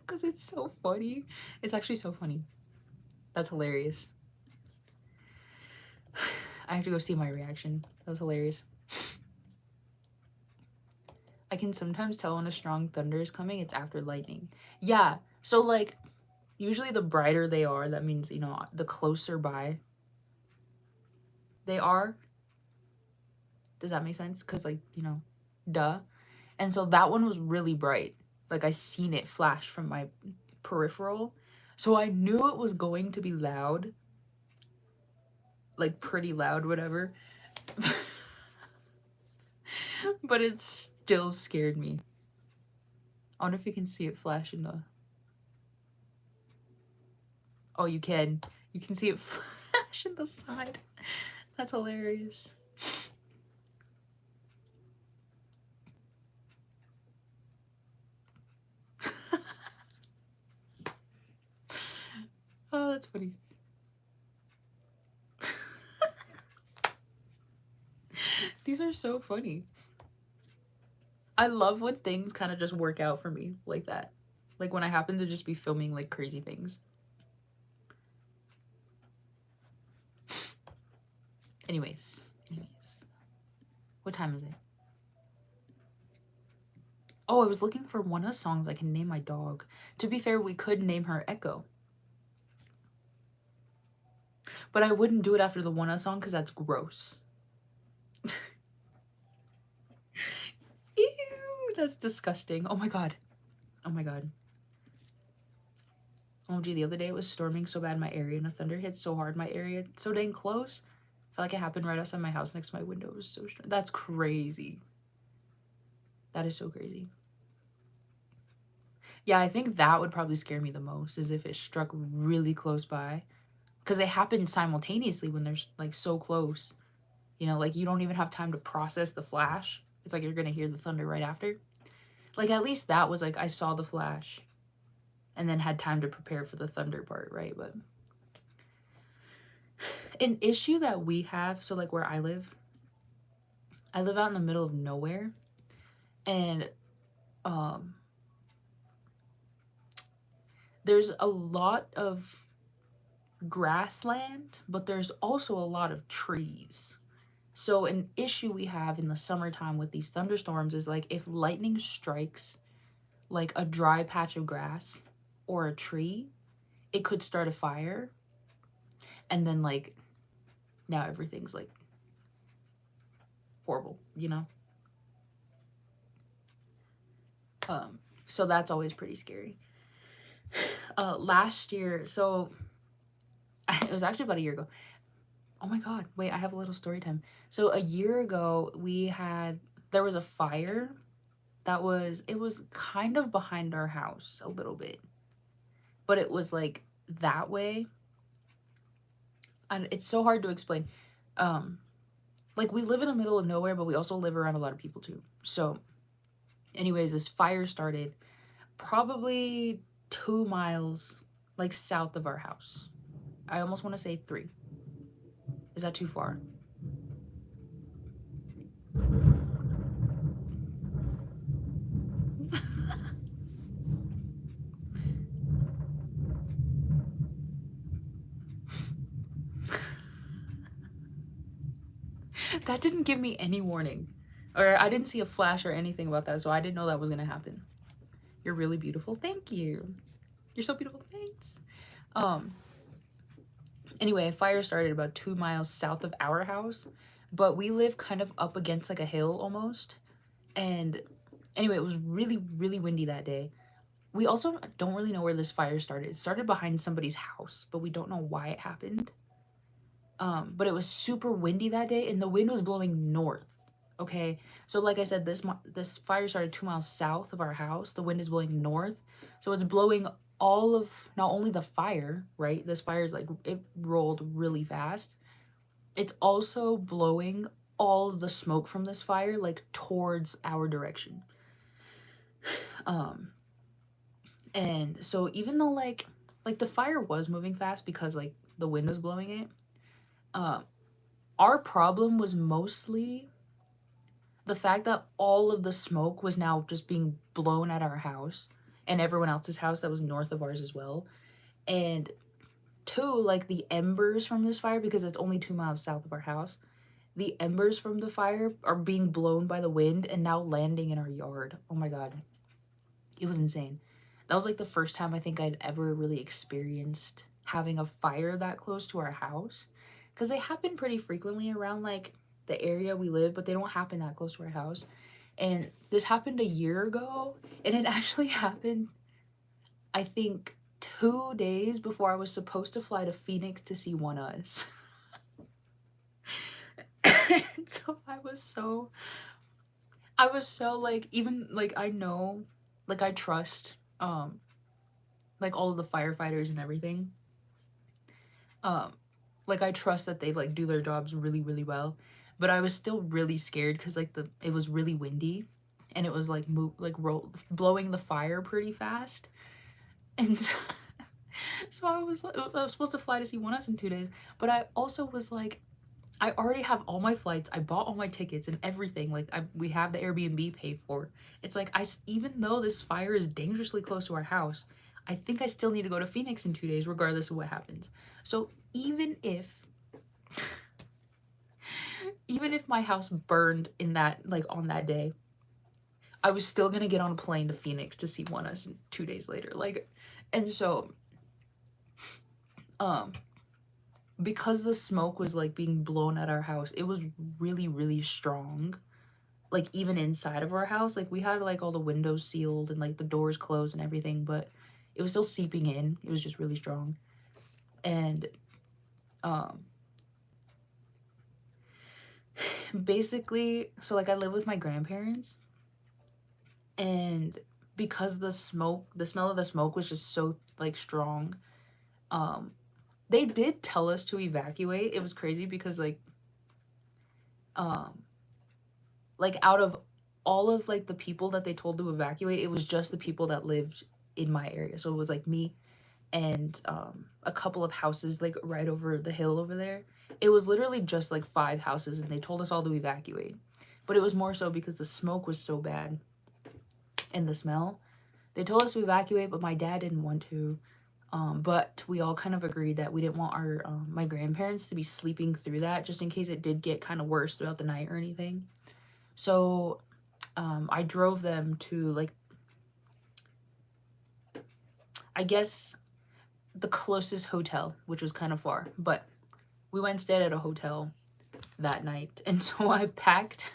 Because it's so funny. It's actually so funny. That's hilarious. I have to go see my reaction. That was hilarious. I can sometimes tell when a strong thunder is coming. It's after lightning. Yeah. So like, usually the brighter they are, that means, you know, the closer by they are. Does that make sense? Because like, you know, duh. And so that one was really bright. Like I seen it flash from my peripheral. So I knew it was going to be loud. Like pretty loud, whatever. But it still scared me. I wonder if you can see it flash in the... Oh, you can. You can see it flash in the side. That's hilarious. Oh, that's funny. These are so funny. I love when things kind of just work out for me like that. Like when I happen to just be filming like crazy things. Anyways. What time is it? Oh, I was looking for one of the songs I can name my dog. To be fair, we could name her Echo. But I wouldn't do it after the One song because that's gross. Ew, that's disgusting. Oh my god. Oh my god. Oh gee, the other day it was storming so bad in my area and a thunder hit so hard in my area. So dang close. I felt like it happened right outside my house next to my window. It was so strange. That's crazy. That is so crazy. Yeah, I think that would probably scare me the most, is if it struck really close by. Because they happen simultaneously when they're like so close. You know, like you don't even have time to process the flash. It's like you're going to hear the thunder right after. Like at least that was like I saw the flash and then had time to prepare for the thunder part, right? But an issue that we have, so like where I live out in the middle of nowhere, and there's a lot of grassland, but there's also a lot of trees. So an issue we have in the summertime with these thunderstorms is like if lightning strikes like a dry patch of grass or a tree, it could start a fire. And then like now everything's like horrible, you know? So that's always pretty scary. Last year, so it was actually about a year ago. Oh my god, wait, I have a little story time. So a year ago, there was a fire that it was kind of behind our house a little bit. But it was like that way. And it's so hard to explain. Like we live in the middle of nowhere, but we also live around a lot of people too. So anyways, this fire started probably 2 miles like south of our house. I almost want to say 3. Is that too far? That didn't give me any warning. Or I didn't see a flash or anything about that, so I didn't know that was gonna happen. You're really beautiful. Thank you. You're so beautiful. Thanks. Um, anyway, a fire started about 2 miles south of our house, but we live kind of up against like a hill almost. And anyway, it was really, really windy that day. We also don't really know where this fire started. It started behind somebody's house, but we don't know why it happened. But it was super windy that day, and the wind was blowing north. Okay, so like I said, this fire started 2 miles south of our house. The wind is blowing north, so it's blowing all of not only the fire, right? This fire is like it rolled really fast. It's also blowing all of the smoke from this fire like towards our direction. Um, and so even though like the fire was moving fast because like the wind was blowing it, um, our problem was mostly the fact that all of the smoke was now just being blown at our house and everyone else's house that was north of ours as well. And two, like the embers from this fire, because it's only 2 miles south of our house, the embers from the fire are being blown by the wind and now landing in our yard. Oh my God. It was insane. That was like the first time I think I'd ever really experienced having a fire that close to our house. Because they happen pretty frequently around like the area we live, but they don't happen that close to our house. And this happened a year ago, and it actually happened, I think, 2 days before I was supposed to fly to Phoenix to see One Us. So I was so like, even like I know, like I trust like all of the firefighters and everything. Um like I trust that they like do their jobs really, really well. But I was still really scared because like it was really windy, and it was like blowing the fire pretty fast. And so I was supposed to fly to see One Us in 2 days, but I also was like, I already have all my flights. I bought all my tickets and everything. Like we have the Airbnb paid for. It's like even though this fire is dangerously close to our house, I think I still need to go to Phoenix in 2 days, regardless of what happens. So even if my house burned in that like on that day, I was still gonna get on a plane to Phoenix to see One Us 2 days later. Like, and so um because the smoke was like being blown at our house, it was really, really strong. Like even inside of our house, like we had like all the windows sealed and like the doors closed and everything, but it was still seeping in. It was just really strong. And um basically, so like I live with my grandparents, and because the smell of the smoke was just so like strong, um they did tell us to evacuate. It was crazy because um like out of all of like the people that they told to evacuate, it was just the people that lived in my area. So it was like me and a couple of houses like right over the hill over there. It was literally just like 5 houses, and they told us all to evacuate. But it was more so because the smoke was so bad and the smell. They told us to evacuate, but my dad didn't want to. But we all kind of agreed that we didn't want our my grandparents to be sleeping through that, just in case it did get kind of worse throughout the night or anything. So I drove them to like, I guess, the closest hotel, which was kind of far, but we went and stayed at a hotel that night. And so I packed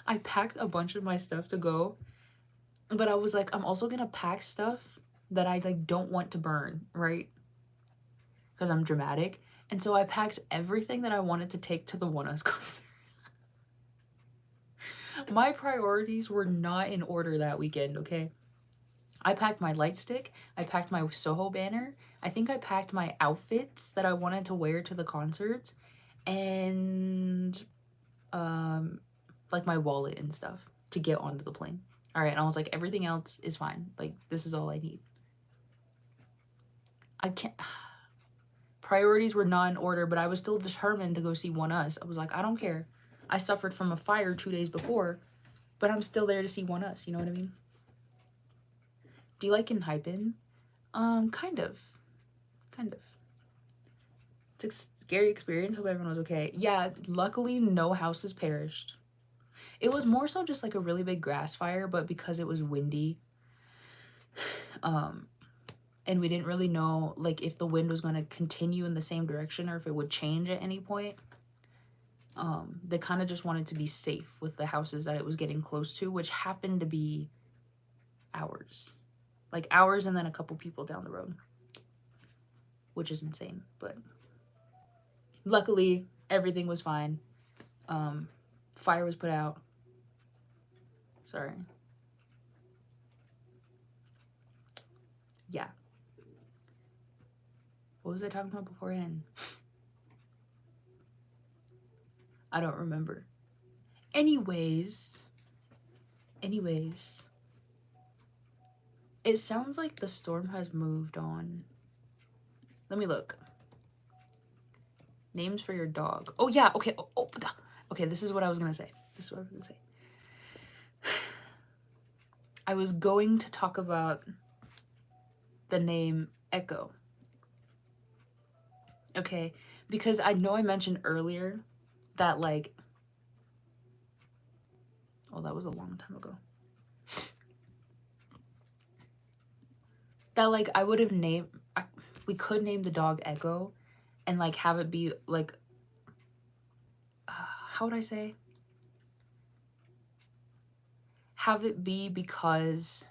a bunch of my stuff to go, but I was like, I'm also gonna pack stuff that I like don't want to burn, right? Because I'm dramatic. And so I packed everything that I wanted to take to the One Us concert. My priorities were not in order that weekend, okay? I packed my light stick, I packed my Soho banner, I think I packed my outfits that I wanted to wear to the concerts, and like my wallet and stuff to get onto the plane. All right, and I was like, everything else is fine. Like, this is all I need. I can't. Priorities were not in order, but I was still determined to go see One Us. I was like, I don't care. I suffered from a fire 2 days before, but I'm still there to see One Us. You know what I mean? Do you like Enhypen? Kind of. Kind of. It's scary experience. Hope everyone was okay. Yeah, luckily no houses perished. It was more so just like a really big grass fire, but because it was windy, and we didn't really know like if the wind was going to continue in the same direction or if it would change at any point. They kind of just wanted to be safe with the houses that it was getting close to, which happened to be ours. Like ours and then a couple people down the road, which is insane. But luckily, everything was fine. Fire was put out. Sorry. Yeah. What was I talking about beforehand? I don't remember. Anyways, it sounds like the storm has moved on. Let me look. Names for your dog. Oh yeah, okay. Okay, this is what I was gonna say. I was going to talk about the name Echo. Okay, because I know I mentioned earlier that like, oh, that was a long time ago. That like I would have named, we could name the dog Echo and like have it be like, how would I say? Have it be because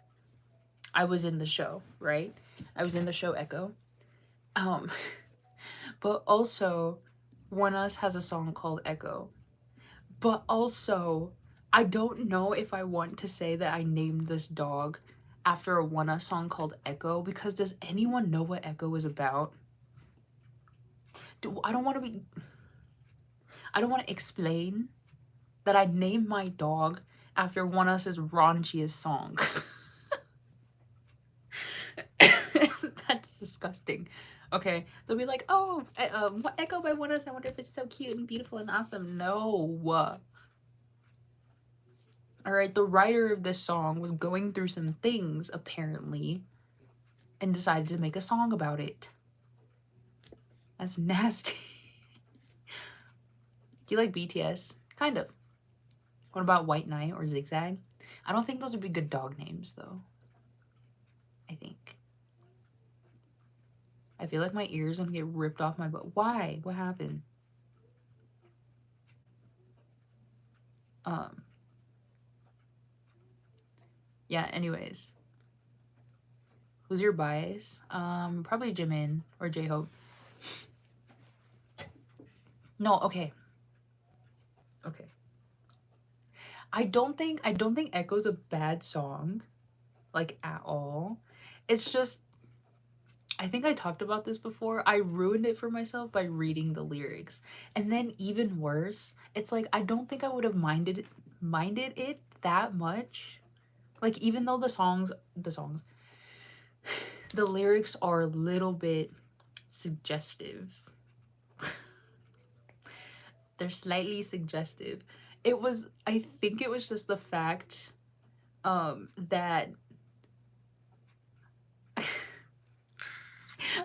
I was in the show, right? I was in the show Echo. But also One Us has a song called Echo. But also, I don't know if I want to say that I named this dog after a One Us song called Echo, because does anyone know what Echo is about? I don't want to explain that I named my dog after One Us's raunchiest song. That's disgusting. Okay, they'll be like, oh, what Echo by One Us? I wonder if it's so cute and beautiful and awesome. No. All right, the writer of this song was going through some things, apparently, and decided to make a song about it. That's nasty. Do you like BTS? Kind of. What about White Knight or Zigzag? I don't think those would be good dog names, though. I think. I feel like my ears are gonna get ripped off my butt. Why? What happened? Yeah, anyways. Who's your bias? Probably Jimin or J-Hope. No, okay. Okay. I don't think Echo's a bad song, like at all. It's just, I think I talked about this before. I ruined it for myself by reading the lyrics. And then even worse, it's like I don't think I would have minded it that much. Like even though the lyrics are a little bit suggestive. They're slightly suggestive. I think it was just the fact that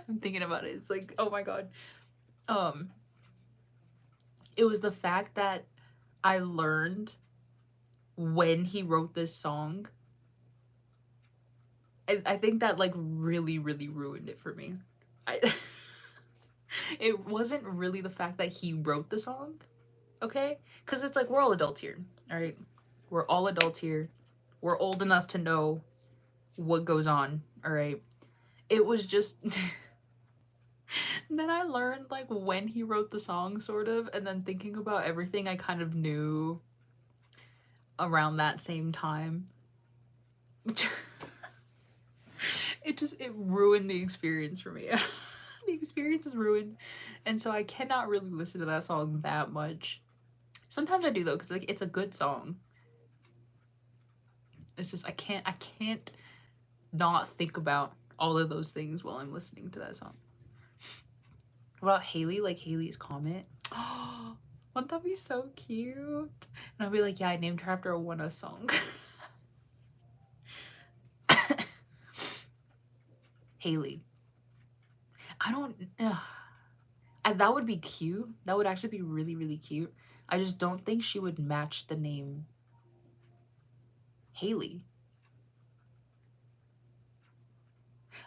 I'm thinking about it. It's like, oh my god. It was the fact that I learned when he wrote this song. I think that like really, really ruined it for me. It wasn't really the fact that he wrote the song, okay? Because it's like, we're all adults here, all right? We're all adults here. We're old enough to know what goes on, all right? It was just... Then I learned like when he wrote the song, sort of, and then thinking about everything I kind of knew around that same time. It ruined the experience for me. The experience is ruined, and so I cannot really listen to that song that much. Sometimes I do though, because like it's a good song. It's just I can't not think about all of those things while I'm listening to that song. What about Haley? Like Haley's Comet? Oh, wouldn't that be so cute? And I'll be like, yeah, I named her after a One Us song. Haley. I And that would be cute. That would actually be really, really cute. I just don't think she would match the name Haley.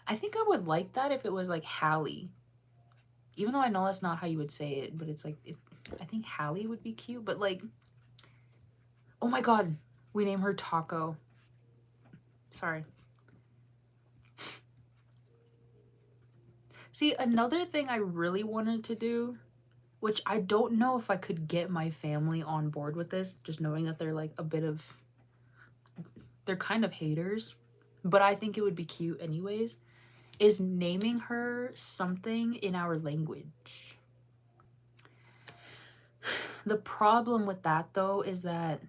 I think I would like that if it was like Hallie. Even though I know that's not how you would say it, but it's like, I think Hallie would be cute. But like, oh my god, we name her Taco. Sorry. See, another thing I really wanted to do, which I don't know if I could get my family on board with this, just knowing that they're like a bit of, they're kind of haters, but I think it would be cute anyways, is naming her something in our language. The problem with that though is that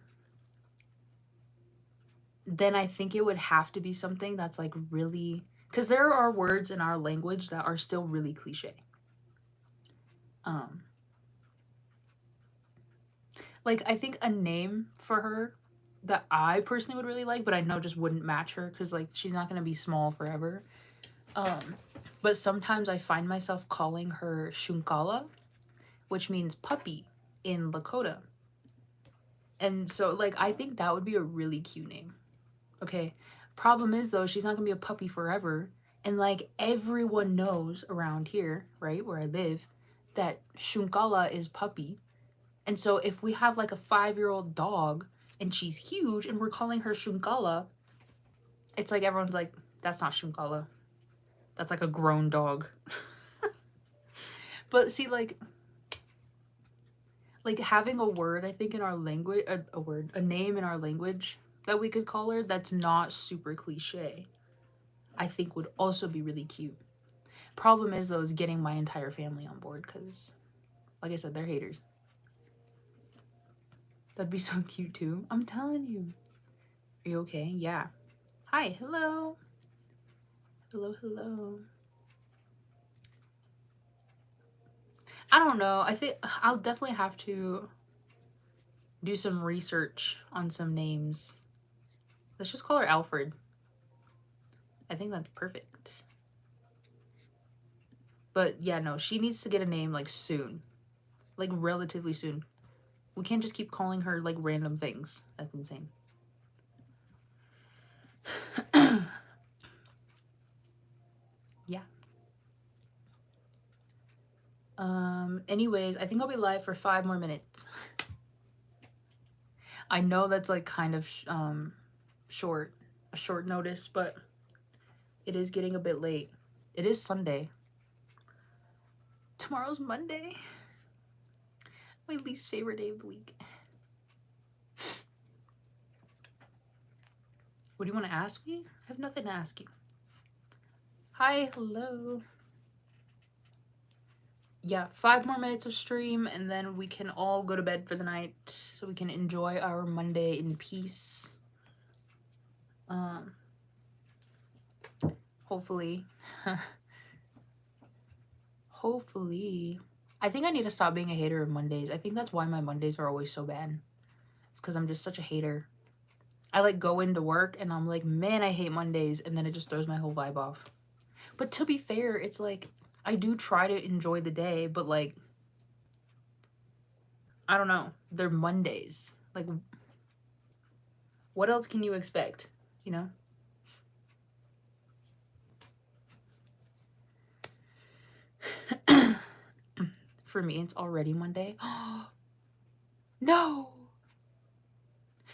then I think it would have to be something that's like really, because there are words in our language that are still really cliche. Um, like I think a name for her that I personally would really like, but I know just wouldn't match her because like she's not gonna be small forever. Um, but sometimes I find myself calling her Shunkala, which means puppy in Lakota. And so like I think that would be a really cute name. Okay. Problem is though, she's not gonna be a puppy forever. And like everyone knows around here, right, where I live, that Shunkala is puppy. And so if we have like a 5-year-old dog and she's huge and we're calling her Shunkala, it's like everyone's like, that's not Shunkala. That's like a grown dog. But see, like having a word, I think in our language, a name in our language that we could call her that's not super cliche, I think would also be really cute. Problem is though, is getting my entire family on board because, like I said, they're haters. That'd be so cute too. I'm telling you. Are you okay? Yeah. Hi. Hello. Hello. Hello. I don't know. I think I'll definitely have to do some research on some names. Let's just call her Alfred. I think that's perfect. But yeah, no, she needs to get a name like soon. Like relatively soon. We can't just keep calling her like random things. That's insane. Yeah. Anyways, I think I'll be live for 5 more minutes. I know that's like kind of short, a short notice, but it is getting a bit late. It is Sunday. Tomorrow's Monday. My least favorite day of the week. What do you want to ask me? I have nothing to ask you. Hi, hello. Yeah, 5 more minutes of stream and then we can all go to bed for the night so we can enjoy our Monday in peace. Hopefully. Hopefully. I think I need to stop being a hater of Mondays. I think that's why my Mondays are always so bad. It's because I'm just such a hater. I like go into work and I'm like, man, I hate Mondays, and then it just throws my whole vibe off. But to be fair, it's like I do try to enjoy the day, but like I don't know, they're Mondays. Like what else can you expect, you know? For me, it's already Monday. No.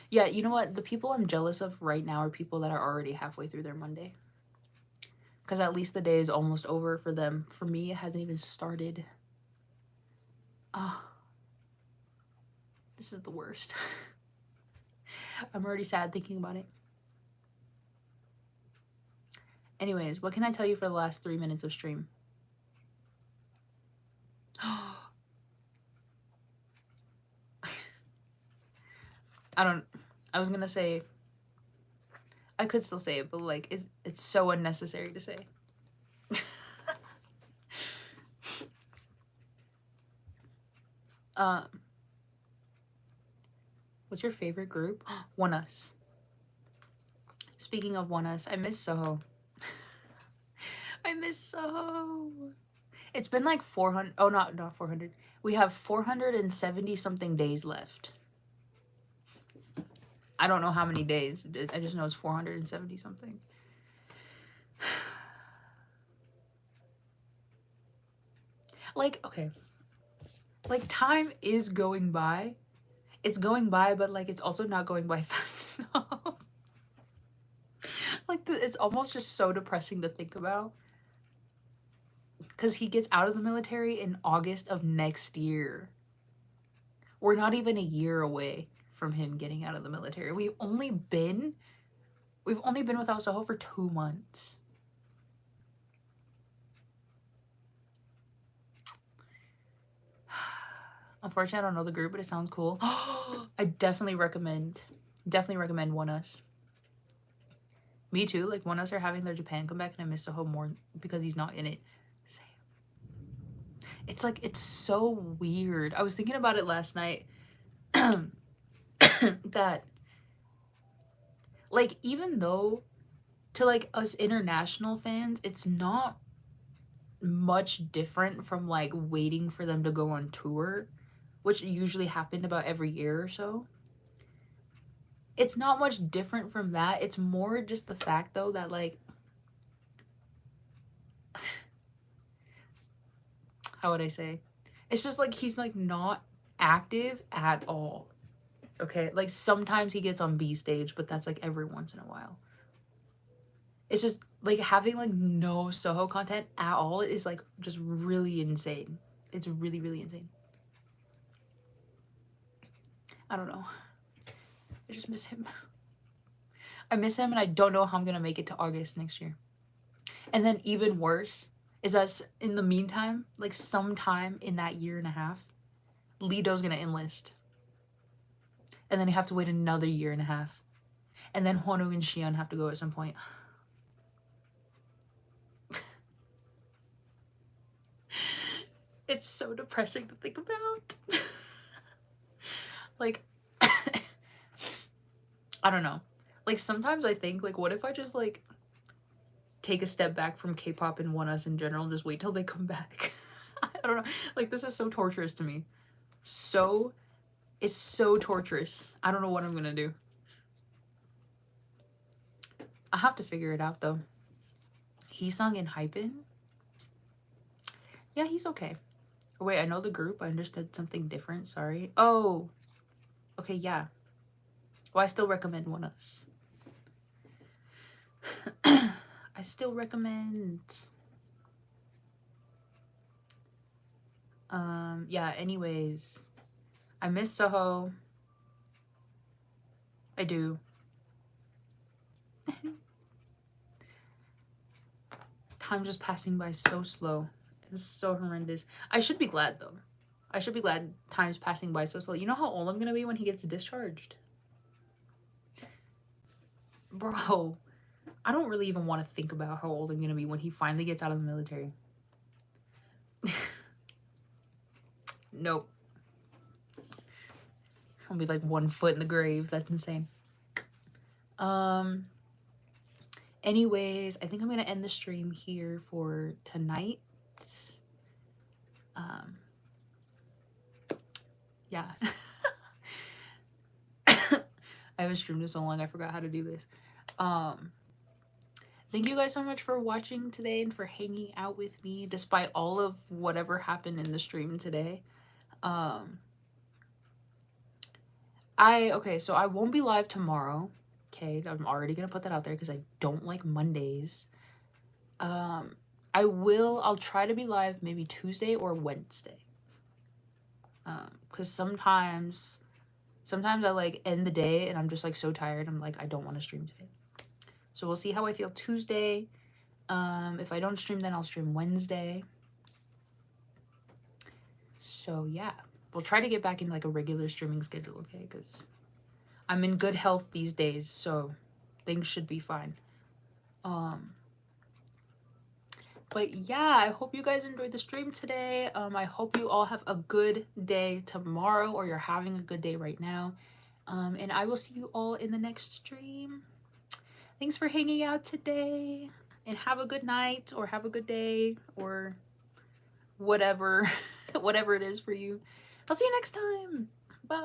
Yeah, you know what? The people I'm jealous of right now are people that are already halfway through their Monday. Because at least the day is almost over for them. For me, it hasn't even started. Ah, this is the worst. I'm already sad thinking about it. Anyways, what can I tell you for the last 3 minutes of stream? I was gonna say, I could still say it, but like, it's so unnecessary to say. What's your favorite group? One Us. Speaking of One Us, I miss Soho. I miss Soho. It's been like 400. Oh, not 400. We have 470 something days left. I don't know how many days. I just know it's 470 something. Like, okay. Like, time is going by. It's going by, but like, it's also not going by fast enough. Like, it's almost just so depressing to think about. Because he gets out of the military in August of next year. We're not even a year away from him getting out of the military. We've only been without Soho for 2 months. Unfortunately, I don't know the group, but it sounds cool. I definitely recommend One Us. Me too. Like, One Us are having their Japan comeback, and I miss Soho more because he's not in it. It's like, it's so weird. I was thinking about it last night. That, like, even though to like us international fans, it's not much different from like waiting for them to go on tour, which usually happened about every year or so. It's not much different from that. It's more just the fact though that like, how would I say? It's just like he's like not active at all. Okay? Like sometimes he gets on B stage, but that's like every once in a while. It's just like having like no Soho content at all is like just really insane. It's really, really insane. I don't know. I just miss him. I miss him, and I don't know how I'm gonna make it to August next year. And then even worse is that in the meantime, like sometime in that year and a half, Lido's gonna enlist. And then you have to wait another year and a half. And then Honu and Shion have to go at some point. It's so depressing to think about. Like, I don't know. Like, sometimes I think, like, what if I just, like, take a step back from K-pop and One Us in general and just wait till they come back? I don't know. Like, this is so torturous to me. It's so torturous. I don't know what I'm gonna do. I have to figure it out, though. Heesung and Hypen? Yeah, he's okay. Oh, wait, I know the group. I understood something different. Sorry. Oh. Okay, yeah. Well, I still recommend One Us. I still recommend... Yeah, anyways. I miss Soho. I do. Time just passing by so slow. It's so horrendous. I should be glad, though. I should be glad time's passing by so slow. You know how old I'm gonna be when he gets discharged? Bro, I don't really even want to think about how old I'm gonna be when he finally gets out of the military. Nope. I'll be like 1 foot in the grave. That's insane. Anyways, I think I'm gonna end the stream here for tonight. Yeah. I haven't streamed in so long, I forgot how to do this. Thank you guys so much for watching today and for hanging out with me despite all of whatever happened in the stream today. Okay, so I won't be live tomorrow. Okay, I'm already gonna put that out there because I don't like Mondays. I'll try to be live maybe Tuesday or Wednesday. Because sometimes I like end the day and I'm just like so tired. I'm like, I don't want to stream today. So we'll see how I feel Tuesday. If I don't stream, then I'll stream Wednesday. So yeah, we'll try to get back in like a regular streaming schedule, okay? Because I'm in good health these days, so things should be fine. But yeah, I hope you guys enjoyed the stream today. I hope you all have a good day tomorrow, or you're having a good day right now. And I will see you all in the next stream. Thanks for hanging out today, and have a good night, or have a good day, or whatever whatever it is for you. I'll see you next time.